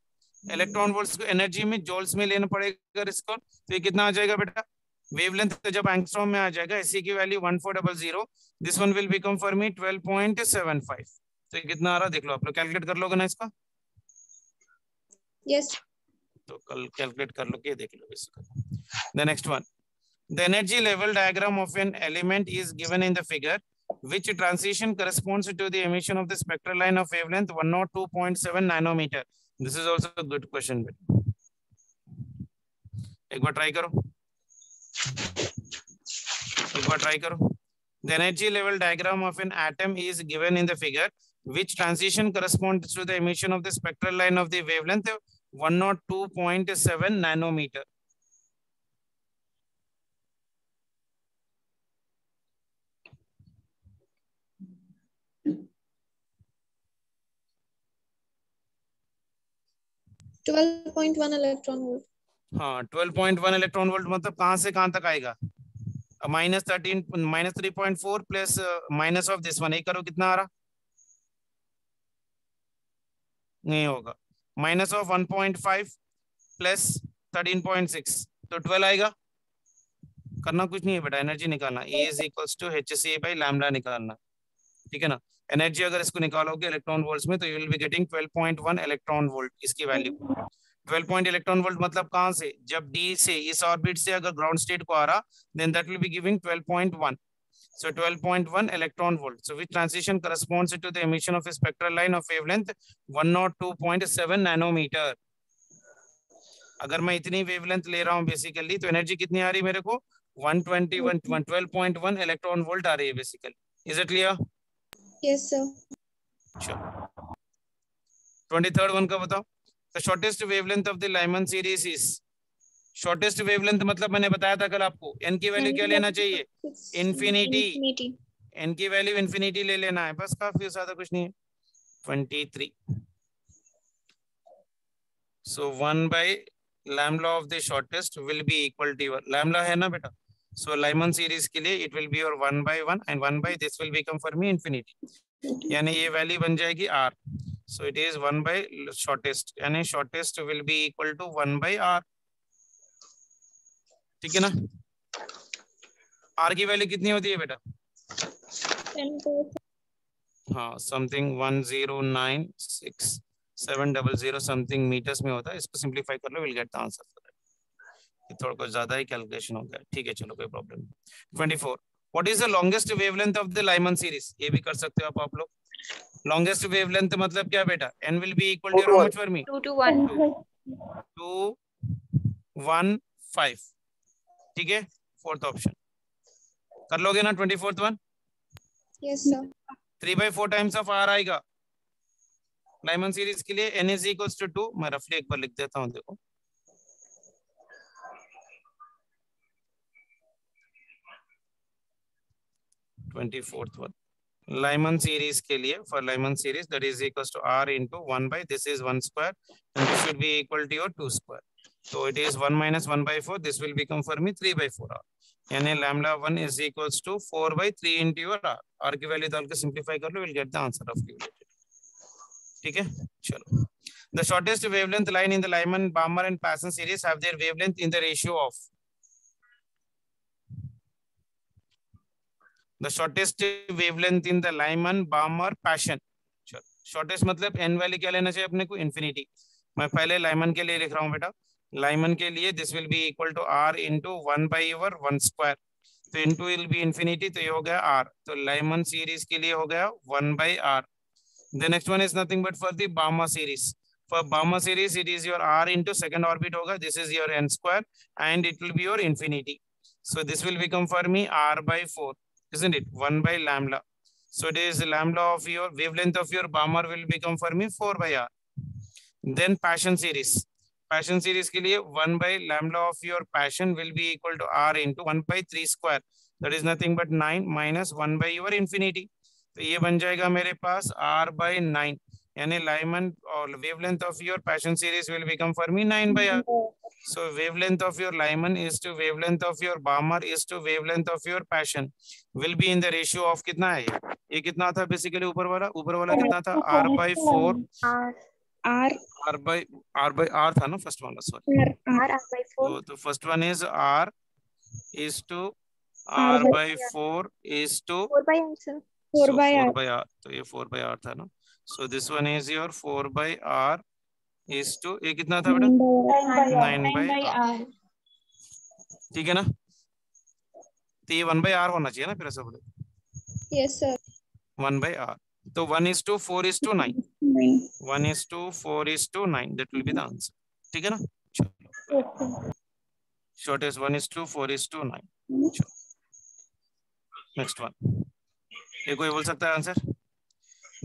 इलेक्ट्रॉन वोल्ट्स को एनर्जी में जॉल्स में लेना पड़ेगा इसको, तो ये कितना आ जाएगा बेटा? वेवलेंथ जब एंगस्ट्रॉम में आ जाएगा, एससी की value 1400, this one will become for मी 12.75। तो ये कितना आ रहा देख लो, आप लोग कैलकुलेट कर लोगे ना इसका? Yes. तो कल कैलकुलेट कर लो के देख लो इसका। The next one, the energy level diagram of an element is given in the figure, which transition corresponds to the emission of the spectral line of wavelength 102.7 nanometer. This is also a good question. एक बार try करो, एक बार try करो। The energy level diagram of an atom is given in the figure, which transition corresponds to the emission of the spectral line of the wavelength 102.7 nanometer. $12.1 electron volt. हाँ 12.1 electron volt मतलब कहाँ से कहाँ तक आएगा, -3.4 plus minus of this one, एक करो कितना आ रहा, नहीं होगा, माइनस ऑफ 1.5 प्लस 13.6 तो 12 आएगा। करना कुछ नहीं है बेटा, एनर्जी निकालना, E is equals to hc by lambda निकालना, ठीक है ना। एनर्जी अगर इसको निकालोगे इलेक्ट्रॉन वोल्ट्स में तो you will be getting 12.1 electron volt, इसकी वैल्यू 12 पॉइंट इलेक्ट्रॉन वोल्ट मतलब कहां से, जब डी से इस ऑर्बिट से अगर ग्राउंड स्टेट को आ रहा then that will be giving 12.1, so 12.1 electron volt, so which transition corresponds to the emission of a spectral line of wavelength 102.7 nanometer। अगर मैं इतनी वेवलेंथ ले रहा हूं बेसिकली तो एनर्जी कितनी आ रही है मेरे को, 12.1 इलेक्ट्रॉन वोल्ट आ रही है basically. Is it clear? Yes sir. Sure. 23rd one का बताओ। The shortest wavelength of the Lyman series is, shortest wavelength मतलब मैंने बताया था कल आपको, एन की वैल्यू क्या लेना चाहिए, इन्फिनिटी, एन की वैल्यू इन्फिनिटी ले लेना है बस, काफी ज्यादा कुछ नहीं है। 23, so 1 by lambda of the shortest will be equal to your lambda है ना बेटा, so Lyman series के लिए it will be your 1 by 1 and 1 by this will become for me infinity, यानी ये वैल्यू बन जाएगी r, so it is 1 by shortest, यानी shortest will be equal to 1 by r, ठीक है ना। r की वैल्यू कितनी होती है बेटा, हाँ समथिंग 1096700 समथिंग मीटर्स में होता है, इसको सिंपलीफाई कर लो, will get the answer for that. ये थोड़ा कुछ ज्यादा ही कैलकुलेशन हो गया, ठीक है चलो कोई प्रॉब्लम नहीं। 24, what is the longest wavelength of the Lyman series, ये भी कर सकते हो आप लोग। लॉन्गेस्ट वेवलेंथ मतलब क्या बेटा, n will be equal to how much for me, 2 to 1. 215, ठीक है। फोर्थ ऑप्शन कर लोगे ना 24th one, yes sir. 3/4 times of r आएगा लाइमन सीरीज के लिए, n इज इक्वल्स टू 2, मैं रफली एक बार लिख देता हूं देखो, ट्वेंटी-फोर्थ वन लाइमन सीरीज के लिए, for Lyman series that is equals to r into 1 by this is 1 square and this should be equal to your 2 square, so it is 1 minus 1/4, this will become for me 3/4 r, यानी lambda 1 is equals to 4/3 into your r, r की value डाल के simplify कर लो, will get the answer of related, ठीक है चलो। The shortest wavelength line in the Lyman, Balmer and Paschen series have their wavelength in the ratio of, the shortest wavelength in the Lyman, Balmer, Paschen, shortest मतलब n value क्या लेना चाहिए अपने को, infinity. मैं पहले लाइमन के लिए लिख रहा हूँ बेटा, लाइमन के लिए this will be equal to r into 1 by your 1 square, तो इनटू विल बी इन्फिनिटी, तो ये हो गया r, तो लाइमन सीरीज के लिए हो गया 1 by r। The next one is nothing but for the Balmer series. For Balmer series, it is your r into second orbit होगा, this is your n square and it will be your infinity. So this will become for me r by 4, isn't it? 1 by lambda. So it is lambda of your wavelength of your Balmer will become for me 4 by r. Then Paschen series. Paschen series के लिए 1 by lambda of your Paschen will be equal to r into 1 by 3 square. That is nothing but 9 minus 1 by your infinity. तो ये बन जाएगा मेरे पास r by 9, यानी Lyman और wavelength of your Paschen series will become for me 9 by r. So wavelength of your Lyman is to wavelength of your Balmer is to wavelength of your Paschen will be in the ratio of कितना है ये कितना था basically, ऊपर वाला कितना था, r by 4, r by r था ना फर्स्ट वाला, सॉरी R by 4. तो first one is r is to r by 4 is to 4 by R, sir. 4 by r, तो ये 4 by r था ना, so this one is your 4 by r is to, ये कितना था बेटा, 9 by r, ठीक है ना। तो ये 1 by r होना चाहिए ना फिर ऐसा बोले, यस सर। 1 by r, तो 1:4:9, 1:4:9 that will be the answer, ठीक है ना। चलो shortest 1:4:9, next one, ये कोई बोल सकता है answer,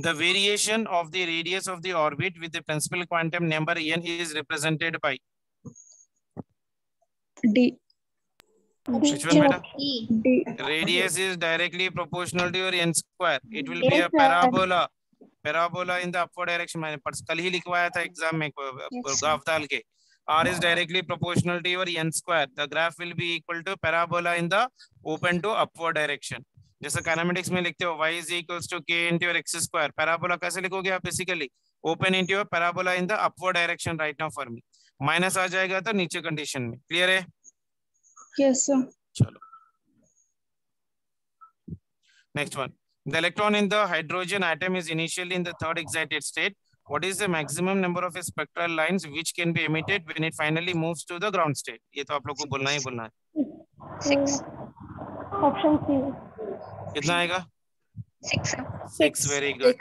the variation of the radius of the orbit with the principal quantum number n is represented by D. which one beta, D. radius is directly proportional to your n square, it will be a parabola in the upward direction, मैंने कल ही लिखवाया था exam में graph डाल के, R is directly proportional to your n square. The graph will be equal to parabola in the open to upward direction. जैसे kinematics में लिखते हो y is equals to k into your x square. Parabola कैसे लिखोगे आप basically? Open into your parabola in the upward direction right now for me. Minus आ जाएगा तो नीचे कंडीशन में. क्लियर है? Yes, sir. चलो next one. The electron in the hydrogen atom is initially in the third excited state. What is the maximum number of spectral lines which can be emitted when it finally moves to the ground state? ये तो आप लोग को बोलना ही बोलना है. 6. Option C. कितना आएगा? 6. 6. Very good.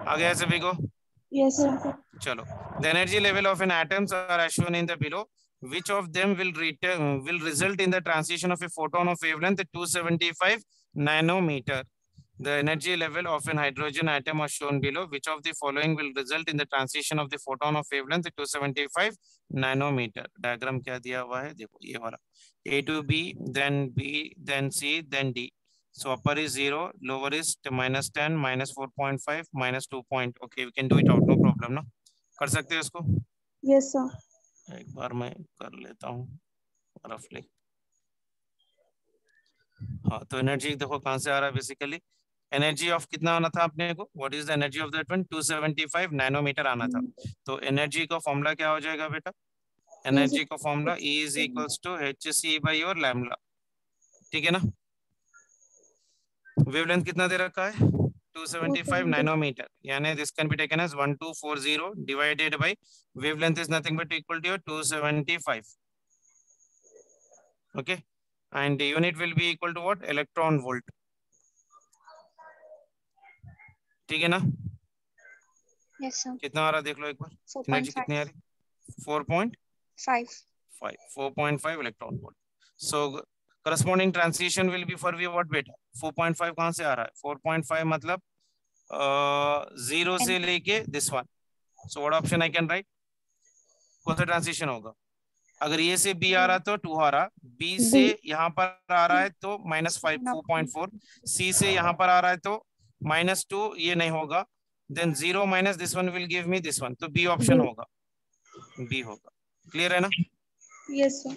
आ गया सभी को? Yes, sir. चलो. The energy level of an atoms are as shown in the below. Which of them will result in the transition of a photon of wavelength 275 nanometer? The energy level of an hydrogen atom are shown below. Which of the following will result in the transition of the photon of wavelength 275 nanometer? Diagram क्या दिया हुआ है? देखो ये वाला. A to B, then B, then C, then D. So upper is 0, lower is -10, -4.5, -2 point. Okay, we can do it out, no problem, ना? कर सकते हैं इसको? Yes, sir. एक बार मैं कर लेता हूँ रफली. हाँ, तो एनर्जी देखो कहाँ से आ रहा है बेसिकली. एनर्जी ऑफ कितना आना था अपने को? What is the energy of that one? 275 nanometer आना था. तो एनर्जी का फॉर्मूला क्या हो जाएगा बेटा? एनर्जी का formula E is equals to hc by your lambda. ठीक है ना? वेवलेंथ कितना दे रखा है? 275 nanometer. यानी this can be taken as 1240 divided by wavelength is nothing but equal to your 275. Okay, and the unit will be equal to what? Electron volt. ठीक है ना? Yes, sir. कितना आ रहा देख लो एक बार. एनर्जी कितनी आ रही? 4.5. 4.5 electron volt. So corresponding transition will be for what beta? 4.5 कहाँ से आ रहा है? 4.5 मतलब 0 से लेके this one. So what option I can write? कौन सा ट्रांजिशन होगा? अगर ये से B आ रहा तो 2 आ रहा, B से यहाँ पर आ रहा है तो -5 4.4, C से यहाँ पर आ रहा है तो -2, ये नहीं होगा. Then 0 minus this one will give me this one. तो B ऑप्शन होगा. B होगा. क्लियर है ना? Yes, sir.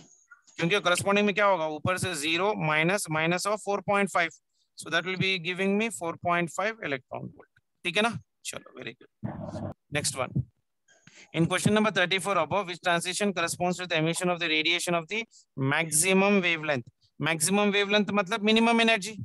क्योंकि करस्पॉन्डिंग में क्या होगा? ऊपर से 0 minus of 4.5. So that will be giving me 4.5 electron volt. ठीक है ना? चलो, very good. Next one. In question number 34 above, which transition corresponds to the emission of the radiation of the maximum wavelength? Maximum wavelength मतलब minimum energy,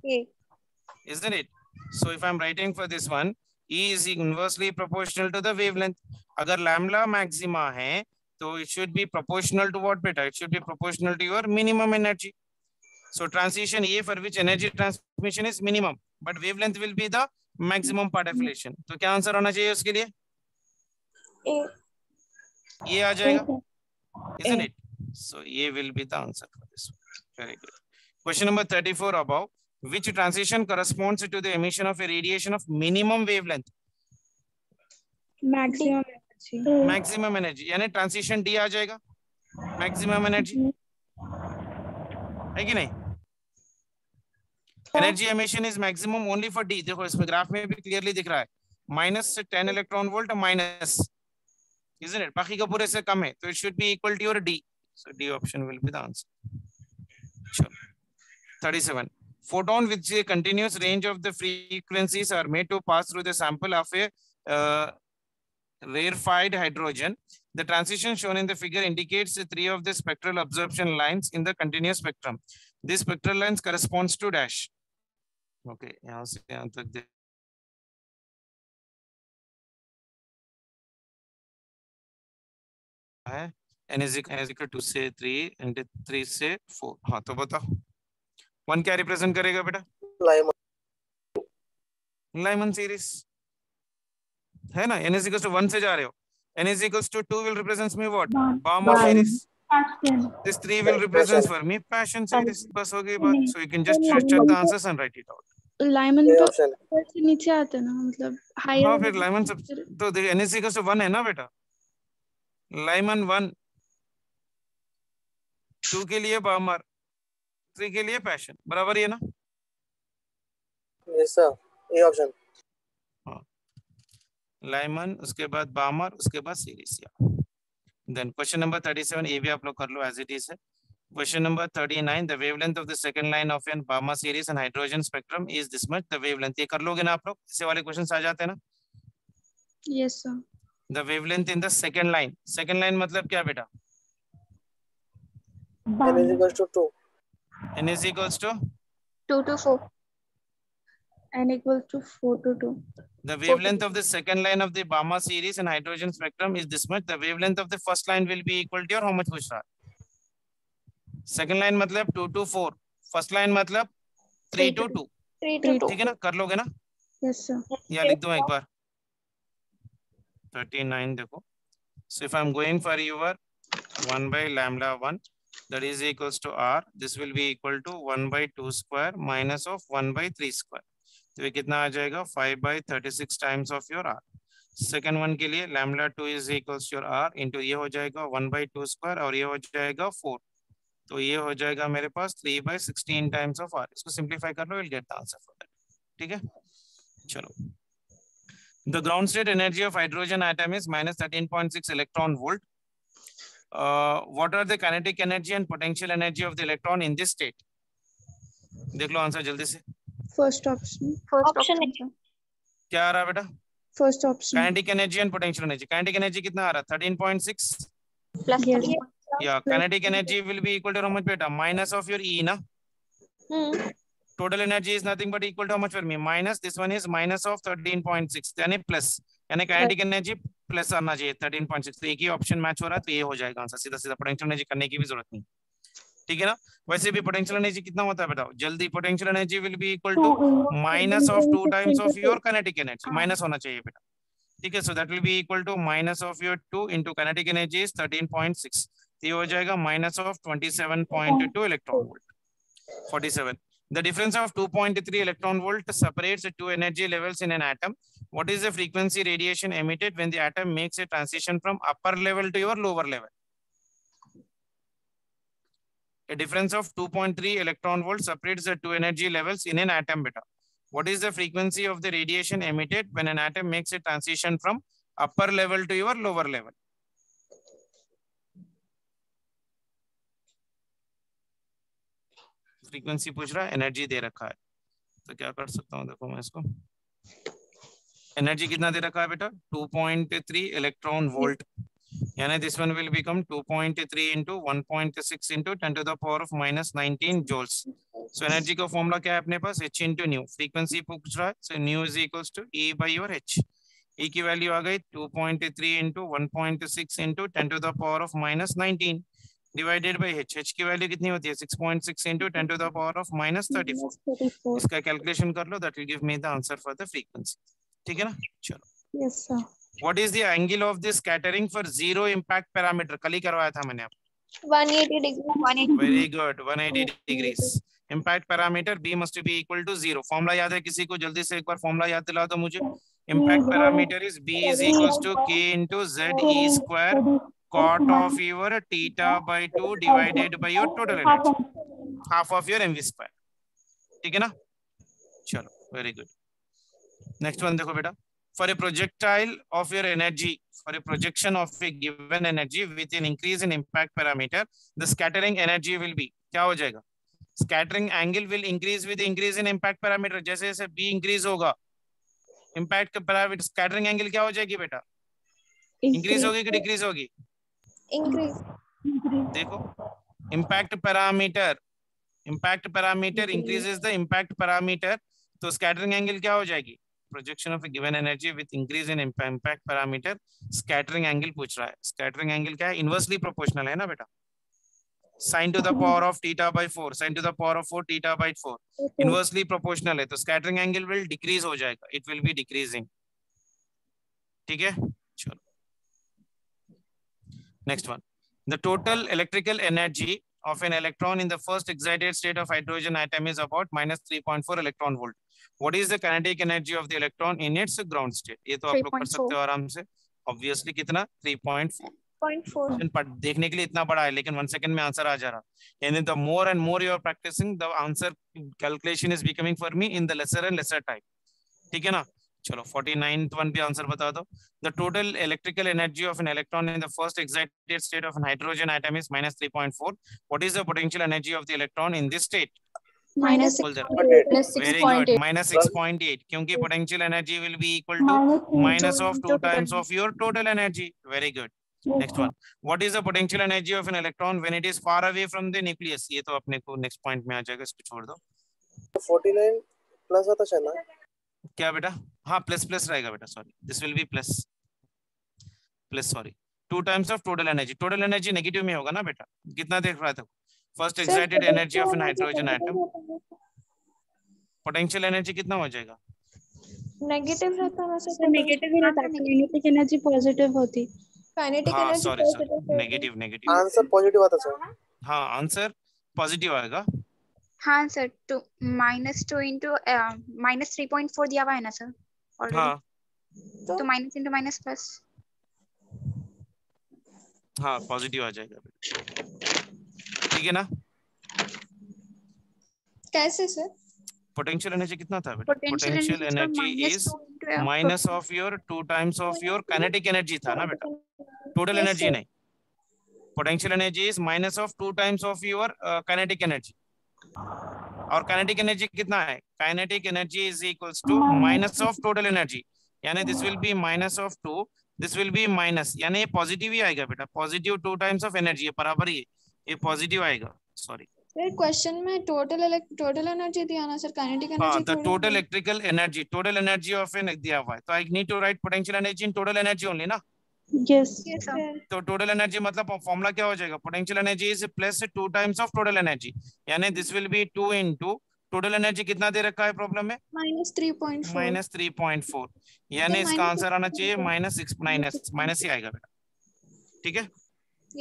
isn't it? So if I'm writing for this one, E is inversely proportional to the wavelength. अगर lambda maxima है, so it should be proportional to what beta? It should be proportional to your minimum energy. So transition A for which energy transmission is minimum, but wavelength will be the maximum part of relation. तो क्या answer होना चाहिए उसके लिए? ये आ जाएगा, isn't it? So A will be the answer for this one. Very good. Question number 34 above, which transition corresponds to the emission of a radiation of minimum wavelength? Maximum energy. Maximum energy, यानी transition D आ जाएगा. Maximum energy है कि नहीं? Energy emission is maximum only for D. देखो इसमें graph में भी clearly दिख रहा है, -10 electron volt minus, isn't it? बाकी का पूरे से कम है, तो it should be equal to your D. So D option will be the answer. Sure. 37. Photon with a continuous range of the frequencies are made to pass through the sample of a rarefied hydrogen. The transition shown in the figure indicates the 3 of the spectral absorption lines in the continuous spectrum. This spectral lines corresponds to dash. Okay, यहाँ से यहाँ तक दे है. N is equal to 2 से 3 and 3 से 4. हाँ, तो बताओ 1 क्या रिप्रेजेंट करेगा बेटा? लाइमन सीरीज है ना. N is equal to 1 से जा रहे हो, N is equals to 2 will represents me what? Balmer series. This 3 will represents for me passion series. बस हो गई बात. So you can just check the answers and write it out. Lyman तो से नीचे आते ना, मतलब हायर. हाँ, फिर लाइमन सब तो देखिए N is equals to 1 है ना बेटा. लाइमन 1, 2 के लिए बामर, 3 के लिए पैशन, बराबर है ना? Yes sir, A option. हाँ, लाइमन, उसके बाद बामर, उसके बाद सीरीसिया. देन क्वेश्चन नंबर 37 ये भी आप लोग कर लो एज इट इज है। Question number 39, the wavelength of the second line of an Balmer series and hydrogen spectrum is this much. The wavelength ये कर लोगे ना आप लोग, इससे वाले क्वेश्चन आ जाते हैं ना। Yes, sir. The wavelength in the second line. Second line मतलब क्या बेटा? n is equals to 2. N is equals to 2 to 4. N equals to 4 to 2. the wavelength of the second line of the Balmer series and hydrogen spectrum is this much. The wavelength of the first line will be equal to, और how much पूछ रहा है? Second line मतलब 2 to 4. First line मतलब 3 to 2. 3 to 2. ठीक है ना, कर लोगे ना? Yes, sir. या लिख दो एक बार। 39 देखो। So if I'm going for your 1 by lambda 1, that is equals to r. This will be equal to 1 by 2 square minus of 1 by 3 square. तो ये कितना आ जाएगा? 5 by 36 times of your r. Second one के लिए lambda 2 is equals to your r into ये हो जाएगा 1 by 2 square और ये हो जाएगा 4. तो ये हो जाएगा मेरे पास 3 by 16 times of r. इसको सिंप्लीफाई कर लो, you'll get the answer for that. ठीक है, चलो। The ground state energy of hydrogen atom is minus 13.6 electron volt. What are the kinetic energy and potential energy of the electron in this state? देख लो answer जल्दी से। First option. First option. क्या आ रहा है बेटा? First option. Kinetic energy and potential energy. Kinetic energy कितना आ रहा है? 13.6. Plus Yes. 3. Yeah, kinetic energy will be equal to how much beta? Minus of your E na. Total energy is nothing but equal to how much for me? Minus, this one is minus of 13.6, यानी plus, यानी kinetic energy plus आना चाहिए 13.6. तो एक ही option match हो रहा है, तो ये हो जाएगा आंसर सीधा सीधा। पोटेंशियल एनर्जी करने की भी जरूरत नहीं, ठीक है ना। वैसे भी पोटेंशियल एनर्जी कितना होता है बताओ जल्दी? Potential energy will be equal to minus of 2 times of your kinetic energy. माइनस होना चाहिए बेटा, ठीक है। So that will be equal to minus of your 2 into kinetic energy is 13.6. ये हो जाएगा minus of 27.2 electron volt. 47. The difference of 2.3 electron volt separates the two energy levels in an atom. What is the frequency radiation emitted when the atom makes a transition from upper level to your lower level? A difference of 2.3 electron volt separates the two energy levels in an atom beta. What is the frequency of the radiation emitted when an atom makes a transition from upper level to your lower level? Frequency पूछ रहा है, energy दे रखा है, तो क्या कर सकता हूँ? देखो मैं इसको, एनर्जी कितना दे रखा है बेटा? 2.3 इलेक्ट्रॉन वोल्ट, यानी this one will become 2.3 into 1.6 into 10 to the power of minus 19 joules. So energy का फॉर्मूला क्या है अपने पास? h into nu. फ्रीक्वेंसी पूछ रहा है, so nu is equals to e by your h. e की वैल्यू आ गई 2.3 into 1.6 into 10 to the power of minus 19 divided by h. h की वैल्यू कितनी होती है? 6.6 into 10 to the power of minus 34. इसका कैलकुलेशन कर लो, that will give me the answer for the frequency. ठीक है ना, चलो। Yes, sir. What is the angle of this scattering for zero impact parameter? कल ही करवाया था मैंने आपको। 180 degree. 180. Very good, 180 degrees. Impact parameter B must be equal to 0. Formula याद है किसी को? जल्दी से एक बार फॉर्मूला याद दिला दो मुझे। Impact parameter is B is equals to K into Z E square cot of your theta by 2 divided by your total energy, half of your mv square. ठीक है ना, चलो, very good. Next one देखो बेटा, for a projectile of your energy, for a projection of a given energy with an increase in impact parameter, the scattering energy will be, क्या हो जाएगा? Scattering angle will increase with increase in impact parameter. जैसे जैसे B increase होगा, impact parameter scattering angle क्या हो जाएगी बेटा? Increase होगी कि decrease होगी? Increase. देखो, impact parameter increases the impact parameter, तो scattering angle क्या हो जाएगी? Projection of a given energy with increase in impact parameter, scattering angle पूछ रहा है। scattering angle क्या है? Inversely proportional है ना बेटा, sin to the power of theta by 4, sin to the power of 4 theta by 4, inversely proportional है, तो scattering angle will decrease हो जाएगा, it will be decreasing. ठीक है, चलो। Next one, the total electrical energy of an electron in the first excited state of hydrogen atom is about minus 3.4 electron volt. What is the kinetic energy of the electron in its ground state? ये तो आप लोग कर सकते हो आराम से, obviously कितना? 3.4. 0.4. देखने के लिए इतना बड़ा है, लेकिन 1 second में आंसर आ जा रहा है। यानी the more and more you are practicing, the answer calculation is becoming for me in the lesser and lesser type. ठीक है ना, चलो 49th वन भी आंसर बता दो. The total electrical energy of an electron in the first excited state of an hydrogen atom is minus 3.4. What is the potential energy of the electron in this state? minus बोल दे. 6.8. Very good. Minus 6.8. क्योंकि potential energy will be equal to minus of 2 times of your total energy. Very good. Next one. What is the potential energy of an electron when it is far away from the nucleus? ये तो अपने को next point में आ जाएगा, इसको छोड़ दो. 49 plus आता है ना क्या बेटा? हाँ प्लस प्लस रहेगा बेटा. Sorry, this will be plus plus. Sorry, 2 times of total energy. Total energy negative में होगा ना बेटा. कितना देख रहा था? First excited energy of an hydrogen atom. Potential energy कितना हो जाएगा? नेगेटिव रहता है सर. नेगेटिव ही रहता है, काइनेटिक एनर्जी पॉजिटिव होती. काइनेटिक हाँ energy sorry sorry, positive negative negative. Answer positive आता सर. हाँ आंसर पॉजिटिव आएगा. हाँ सर, टू -2 इंटू -3.4 दिया हुआ है ना सर ऑलरेडी. हाँ तो माइनस इंटू माइनस प्लस. हाँ पॉजिटिव आ जाएगा. ठीक है ना? कैसे सर? पोटेंशियल एनर्जी कितना था बेटा? Potential energy is minus of your 2 times of your kinetic energy था ना बेटा. Total Yes, energy sir. नहीं. Potential energy is minus of 2 times of your kinetic energy. और काइनेटिक एनर्जी कितना है? Kinetic energy is equals to minus of total energy. यानी this will be minus of 2, this will be minus, यानी ये positive ही आएगा बेटा. Positive 2 times of energy, ये बराबर ही है, ये पॉजिटिव आएगा. सॉरी सर क्वेश्चन में टोटल एनर्जी दिया ना सर. काइनेटिक हाँ, energy the total electrical energy, total energy of an दिया हुआ है. तो I need to write potential energy in total energy only ना. यस. Yes sir. तो टोटल एनर्जी मतलब फॉर्मूला क्या हो जाएगा? Potential energy is plus 2 times of total energy. यानी this will be 2 into total energy कितना दे रखा है प्रॉब्लम में? -3.4. माइनस 3.4. यानी इसका आंसर आना चाहिए -6, माइनस ही आएगा बेटा. ठीक है,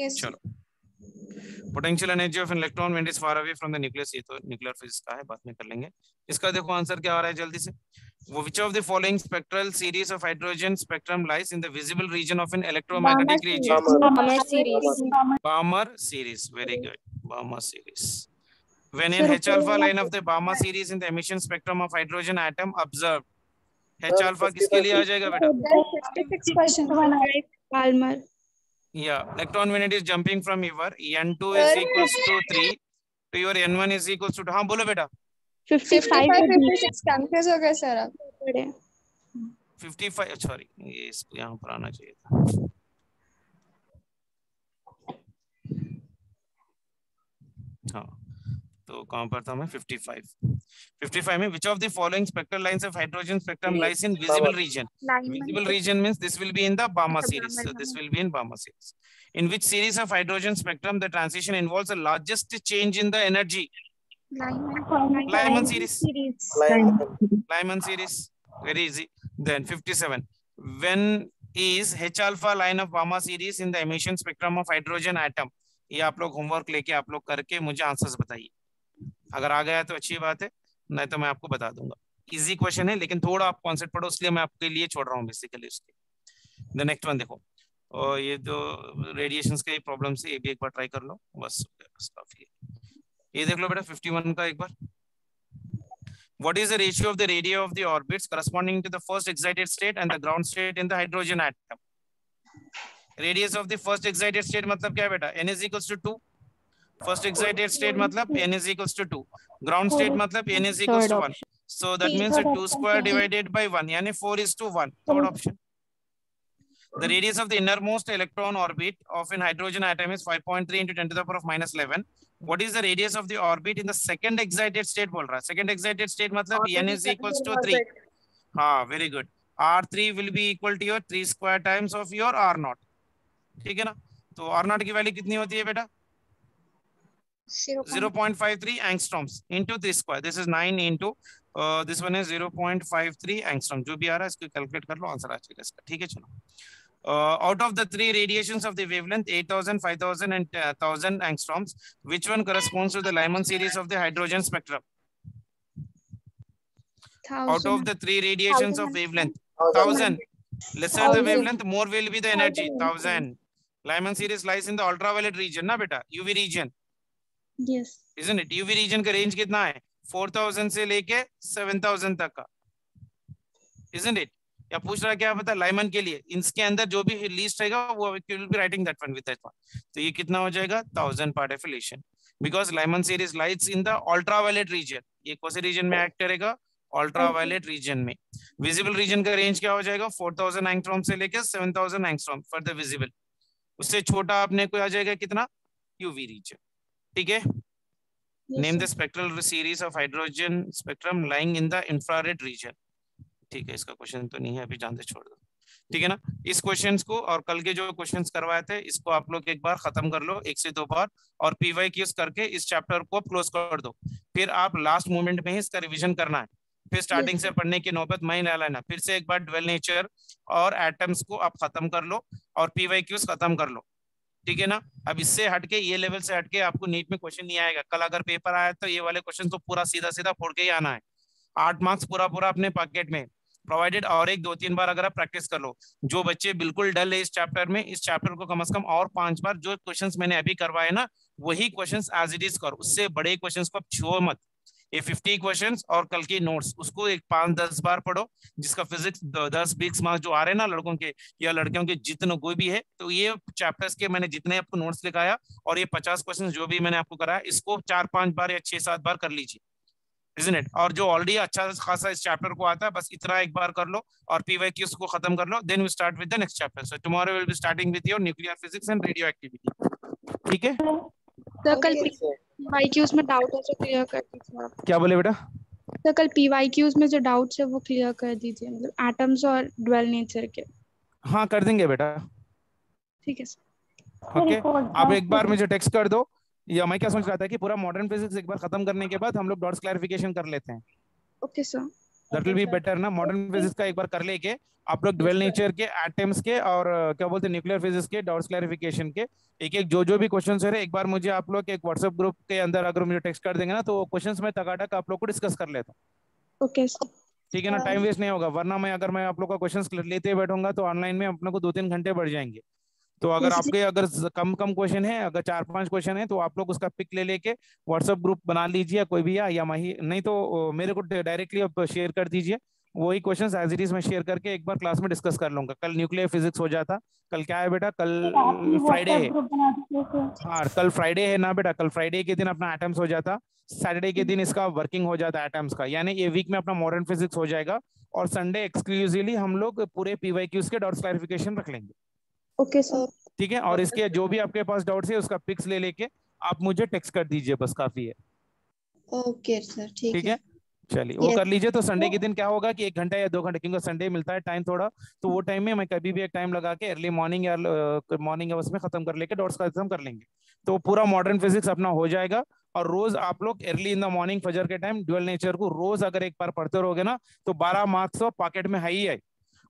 यस. चलो. Potential energy of an electron when it is far away from the nucleus, ये तो न्यूक्लियर फिजिक्स का है, बाद में कर लेंगे. इसका देखो आंसर क्या आ रहा है जल्दी से. Which of the following spectral series of hydrogen spectrum lies in the visible region of an electromagnetic region? Balmer series. Balmer series. Very good. Balmer series. When in H alpha line of the Balmer series in the emission spectrum of hydrogen atom observed, H alpha किसके लिए आ जाएगा बेटा? 56 question. Balmer. Yeah, electron when it is jumping from your N2 is equals to 3 to your N1 is equals to, हाँ बोलो बेटा. 55 56 confuse हो गए sir आप. 55, सॉरी ये इसको यहाँ पर आना चाहिए था. हाँ तो कहाँ पर था मैं? 55 में which of the following spectral lines of hydrogen spectrum lies in visible region? Visible region means this will be in the Balmer series. So this will be in Balmer series. In which series of hydrogen spectrum the transition involves the largest change in the energy? Lyman series. Lyman series. Very easy. Then 57. When is H alpha line of Balmer series in the emission spectrum of hydrogen atom? ये आप लोग homework लेके आप लोग करके मुझे answers बताइए. अगर आ गया तो अच्छी बात है, नहीं तो मैं आपको बता दूंगा. इजी क्वेश्चन है लेकिन थोड़ा आप कॉन्सेप्ट पढ़ो, इसलिए मैं आपके लिए छोड़ रहा हूँ बेसिकली उसके. द नेक्स्ट वन देखो, और ये जो रेडिएशंस के प्रॉब्लम से ये भी एक बार ट्राई कर लो, बस काफी है. ये देख लो बेटा 51 का एक बार. What is the ratio of the radii of the orbits corresponding to the first excited state and the ground state in the hydrogen atom? Radius of the first excited state मतलब क्या है बेटा? N is equals to 2. First excited state मतलब N is equals to 2. Ground state मतलब N is equals to 1. So that means 2 square divided by 1, यानी 4:1. Third option. The radius of the innermost electron orbit of an hydrogen atom is 5.3 into 10 to the power of -11. What is the radius of the orbit in the second excited state बोल रहा है. Second excited state मतलब N is equals to 3. हाँ, very good. R3 will be equal to your 3 square times of your R0. ठीक है ना? तो R0 की वैल्यू कितनी होती है बेटा? 0.53 angstroms into 3 square. This is 9 into this one is 0.53 angstrom. जो भी आ रहा है इसको कैलकुलेट कर लो, आंसर आ जाएगा इसका. ठीक है, चलो. Out of the 3 radiations of the wavelength 8000, 5000 and 1000 angstroms, which one corresponds to the Lyman series of the hydrogen spectrum? Out of the 3 radiations of wavelength 1000, lesser the wavelength, more will be the energy. 1000. Lyman series lies in the ultraviolet region ना बेटा, UV region. Yes. Isn't it? UV region का range कितना है? 4000 से लेके 7000 तक का. isn't it? या पूछ रहा क्या पता लाइमन के लिए इसके अंदर जो भी लीस्ट रहेगा वो will be writing that one with that one. तो ये कितना हो जाएगा 1000 part affiliation, because Lyman series lights in the ultraviolet region. ये कौन से रीजन में एक्ट करेगा? अल्ट्रावायलेट रीजन में। विजिबल रीजन का रेंज क्या हो जाएगा? 4000 एंगस्ट्रॉम से लेकर 7000 एंगस्ट्रॉम फॉर द विजिबल। उससे छोटा अपने को आ जाएगा कितना? UV region. ठीक है। Name the spectral series of hydrogen spectrum lying in the infrared region. ठीक है, इसका क्वेश्चन तो नहीं है अभी, जानते छोड़ दो। ठीक है ना। इस क्वेश्चंस को और कल के जो क्वेश्चंस करवाए थे इसको आप लोग एक बार खत्म कर लो, 1 से 2 बार, और पीवाई क्यूज करके इस चैप्टर को क्लोज कर दो। फिर आप लास्ट मोमेंट में ही इसका रिवीजन करना है, फिर स्टार्टिंग से पढ़ने की नौबत मैं ना लेना। फिर से एक बार ड्वेल नेचर और एटम्स को आप खत्म कर लो और पीवाई क्यूज खत्म कर लो। ठीक है ना। अब इससे हटके, ये लेवल से हटके आपको नीट में क्वेश्चन नहीं आएगा। कल अगर पेपर आया तो ये वाले क्वेश्चन तो पूरा सीधा सीधा फोड़ के ही आना है। 8 मार्क्स पूरा पूरा अपने पॉकेट में प्रोवाइडेड। और 1-2-3 बार अगर आप प्रैक्टिस कर लो। जो बच्चे बिल्कुल डल है इस चैप्टर में, इस चैप्टर को कम से कम और 5 बार जो क्वेश्चंस मैंने अभी करवाए ना वही क्वेश्चंस एज इट इज करो। उससे बड़े क्वेश्चंस को आप छुओ मत। ये 50 क्वेश्चंस और कल की नोट्स उसको एक 5-10 बार पढ़ो। जिसका फिजिक्स 10-20 मार्क्स जो आ रहे हैं ना लड़कों के या लड़कियों के जितने कोई भी है, तो ये चैप्टर्स के मैंने जितने आपको नोट्स लिखाया और ये 50 क्वेश्चन जो भी मैंने आपको कराया इसको 4-5 बार या 6-7 बार कर लीजिए, isn't it? और जो ऑलरेडी अच्छा खासा इस चैप्टर को आता है बस इतना एक बार कर लो और पीवाईक्यूज को खत्म कर लो। Then we start with the next chapter. So tomorrow will be starting with your nuclear physics and radioactivity. ठीक है। सर कल पीवाईक्यूज में डाउट है जो क्लियर कर दीजिए आप। क्या बोले बेटा? सर कल पीवाईक्यूज में जो डाउट्स है वो क्लियर कर दीजिए, मतलब एटम्स और ड्वेल नेचर के। हाँ कर देंगे बेटा। ठीक है सर। ओके आप एक बार मुझे टेक्स्ट कर दो। या मैं क्या सोच रहा था कि पूरा मॉडर्न फिजिक्स एक बार खत्म करने के बाद हम लोग डॉट्स क्लैरिफिकेशन कर लेते हैं। Okay sir. That will be better ना। मॉडर्न फिजिक्स का एक बार कर लेके आप लोग ड्वेल नेचर के, एटम्स के और क्या बोलते हैं न्यूक्लियर फिजिक्स के डॉट्स क्लैरिफिकेशन के एक एक जो भी क्वेश्चंस है एक बार मुझे आप लोग एक व्हाट्सएप ग्रुप के अंदर अगर मुझे टेक्स्ट कर देंगे ना तो क्वेश्चंस में टकाटक आप लोग को डिस्कस कर लेता हूँ। Okay sir. ठीक है ना। टाइम वेस्ट नहीं होगा, वरना अगर मैं आप लोग का क्वेश्चंस लेते बैठूंगा तो ऑनलाइन में अपने को 2-3 घंटे बढ़ जाएंगे। तो अगर आपके अगर कम क्वेश्चन है, अगर 4-5 क्वेश्चन है तो आप लोग उसका पिक ले लेके व्हाट्सएप ग्रुप बना लीजिए कोई भी, या माही नहीं तो मेरे को डायरेक्टली आप शेयर कर दीजिए। वही क्वेश्चंस एज इट इज मैं शेयर करके एक बार क्लास में डिस्कस कर लूंगा। कल न्यूक्लियर फिजिक्स हो जाता। कल क्या है बेटा? कल फ्राइडे है। हाँ कल फ्राइडे है ना बेटा। कल फ्राइडे के दिन अपना एटम्स हो जाता, सैटरडे के दिन इसका वर्किंग हो जाता एटम्स का, यानी ये वीक में अपना मॉडर्न फिजिक्स हो जाएगा और संडे एक्सक्लूसिवली हम लोग पूरे पीवाईक्यूज के डॉट्स क्लैरिफिकेशन रख लेंगे। Okay sir. ठीक है। और इसके जो भी आपके पास डाउट्स है उसका पिक्स ले लेके आप मुझे टेक्स्ट कर दीजिए, बस काफी है। ओके सर ठीक है। चलिए वो कर लीजिए। तो संडे के दिन क्या होगा कि 1 घंटा या 2 घंटे, क्योंकि संडे मिलता है टाइम थोड़ा, तो वो टाइम में मैं कभी भी एक टाइम लगा के अर्ली मॉर्निंग या मॉर्निंग आवर्स में खत्म कर लेके डॉट्स का खत्म कर लेंगे। तो पूरा मॉडर्न फिजिक्स अपना हो जाएगा। और रोज आप लोग अर्ली इन द मॉर्निंग फजर के टाइम ड्यूअल नेचर को रोज अगर एक बार पढ़ते रहोगे ना तो 12 मार्क्स तो पॉकेट में है ही है।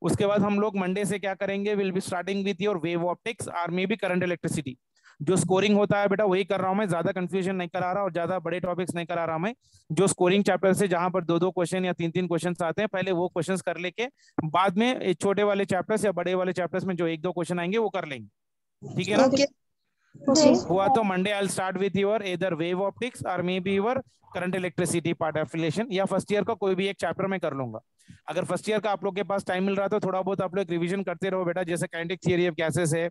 उसके बाद हम लोग मंडे से क्या करेंगे, will be starting with your wave optics और मे बी करंट इलेक्ट्रिसिटी। जो स्कोरिंग होता है बेटा वही कर रहा हूं मैं, ज्यादा कंफ्यूजन नहीं करा रहा और ज्यादा बड़े टॉपिक्स नहीं करा रहा मैं। जो स्कोरिंग चैप्टर से जहां पर 2-2 क्वेश्चन या 3-3 क्वेश्चन आते हैं पहले वो क्वेश्चन कर लेके बाद में छोटे वाले चैप्टर्स या बड़े वाले चैप्टर्स में जो 1-2 क्वेश्चन आएंगे वो कर लेंगे। ठीक है ना। हुआ तो Monday I will start with your either wave optics और maybe your current electricity part affiliation, या फर्स्ट ईयर का कोई भी एक चैप्टर में कर लूंगा। अगर फर्स्ट ईयर का आप लोग के पास टाइम मिल रहा है तो थोड़ा बहुत आप लोग रिवीजन करते रहो बेटा। जैसे काइनेटिक थ्योरी ऑफ गैसेस है,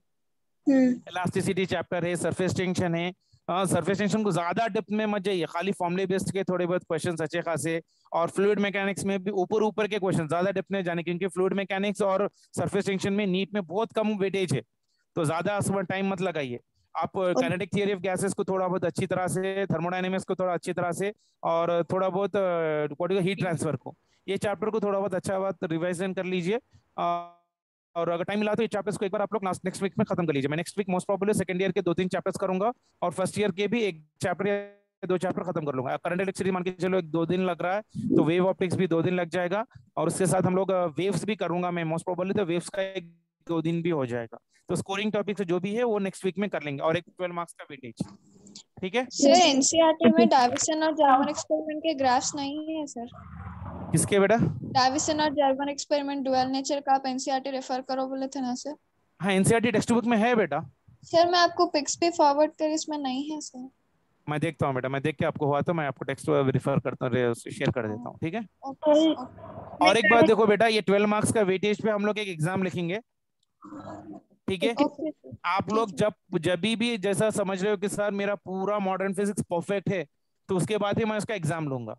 इलास्टिसिटी चैप्टर है, सरफेस टेंशन है। सरफेस टेंशन को ज्यादा डेप्थ में मत जाइए, खाली फॉर्मूले बेस्ड के थोड़े बहुत क्वेश्चंस अच्छे खासे। और फ्लूइड मैकेनिक्स में भी ऊपर के क्वेश्चन, ज्यादा डेप्थ में जाने, क्योंकि फ्लूइड मैकेनिक्स और सरफेस टेंशन में नीट में बहुत कम वेटेज है, तो ज्यादा टाइम मत लगाइए। आप काइनेटिक थ्योरी ऑफ गैसेस को थोड़ा बहुत अच्छी तरह से, थर्मोडायनेमिक्स को थोड़ा अच्छी तरह से, और थोड़ा बहुत हीट ट्रांसफर को, ये चैप्टर को थोड़ा बहुत अच्छा बात रिवाइजन कर लीजिए। और अगर टाइम मिला तो ये चैप्टर्स को एक बार आप लोग नेक्स्ट वीक में खत्म कर लीजिए। मैं next week most probably second year के 2-3 चैप्टर्स करूंगा और फर्स्ट ईयर के भी 1 चैप्टर या 2 चैप्टर खत्म कर लूंगा। करंट इलेक्ट्रिसिटी मान के चलो 1-2 दिन लग रहा है, तो वेव ऑप्टिक्स भी 2 दिन लग जाएगा। और उसके साथ हम लोग वेव्स भी करूंगा मैं मोस्ट प्रोबेबली, तो वेव्स का 1-2 दिन भी हो जाएगा। तो स्कोरिंग टॉपिक से जो भी है वो नेक्स्ट वीक में कर लेंगे, और एक 12 मार्क्स का वेटेज। ठीक है सर एनसीईआरटी में डाविसन और जर्मन एक्सपेरिमेंट के ग्राफ्स नहीं है सर। किसके बेटा? डाविसन और जर्मन एक्सपेरिमेंट ड्यूअल नेचर का आप एनसीईआरटी रेफर करो बोले थे ना सर। हाँ एनसीईआरटी टेक्स्ट बुक में है बेटा। सर मैं आपको पिक्स पे फॉरवर्ड कर, इसमें नहीं है सर। मैं देखता हूँ बेटा, मैं देख के आपको हुआ तो मैं आपको टेक्स्ट रेफर करता हूँ, शेयर कर देता हूँ। ठीक है। और एक बात देखो बेटा, ये 12 मार्क्स का वेटेज पे हम लोग एक एग्जाम लिखेंगे, ठीक है? ओके सर, आप लोग जब भी जैसा समझ रहे हो कि सर मेरा पूरा मॉडर्न फिजिक्स परफेक्ट है, तो उसके बाद ही मैं उसका एग्जाम लूंगा।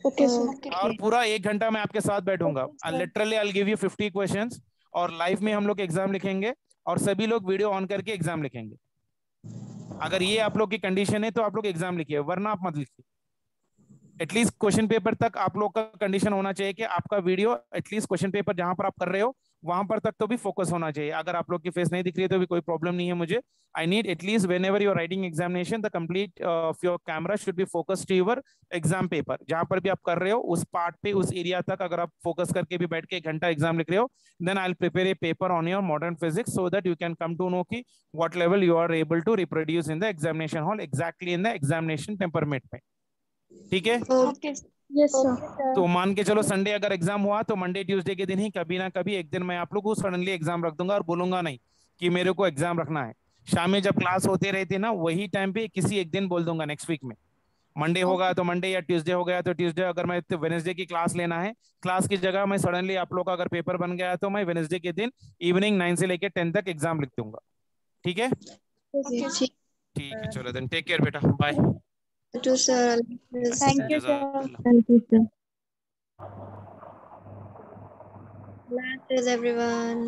ओके सर, और पूरा 1 घंटा मैं आपके साथ बैठूंगा, literally I will give you 50 questions, और लाइव में हम लोग एग्जाम लिखेंगे, और सभी लोग वीडियो ऑन करके एग्जाम लिखेंगे। अगर ये आप लोग की कंडीशन है तो आप लोग एग्जाम लिखिए, वरना आप मत लिखिए। एटलीस्ट क्वेश्चन पेपर तक आप लोग का कंडीशन होना चाहिए कि आपका वीडियो एटलीस्ट क्वेश्चन पेपर जहां पर आप कर रहे हो वहां पर तक तो भी फोकस होना चाहिए। अगर आप लोग की फेस नहीं दिख रही है तो भी कोई प्रॉब्लम नहीं है मुझे। I need at least whenever you're writing examination the complete of your camera should be focus to your exam paper. जहां पर भी आप कर रहे हो उस पार्ट पे, उस एरिया तक अगर आप फोकस करके भी बैठ के 1 घंटा एग्जाम लिख रहे हो, then I will prepare a paper on your modern physics so that you can come to know कि what level you are able to reproduce in the examination hall exactly in the examination temperament में। ठीक है? Okay, yes sir, तो मान के चलो Sunday अगर exam हुआ तो मंडे ट्यूसडे के दिन ही कभी ना कभी एक दिन मैं आप लोग को सडनली एग्जाम रख दूंगा, और बोलूंगा नहीं कि मेरे को एग्जाम रखना है। शाम में जब क्लास होते रहती ना, वही टाइम पे किसी एक दिन बोल दूंगा नेक्स्ट वीक में। मंडे होगा तो मंडे, या ट्यूसडे हो गया तो ट्यूसडे। अगर मैं वेनेसडे की क्लास लेना है, क्लास की जगह मैं सडनली आप लोग का अगर पेपर बन गया तो मैं वेनेसडे के दिन इवनिंग 9 से लेकर 10 तक एग्जाम लिख दूंगा। ठीक है? ठीक ठीक है, चलो देन टेक केयर बेटा, bye. Too sir, Thank you, sir. Thank you, sir. Everyone.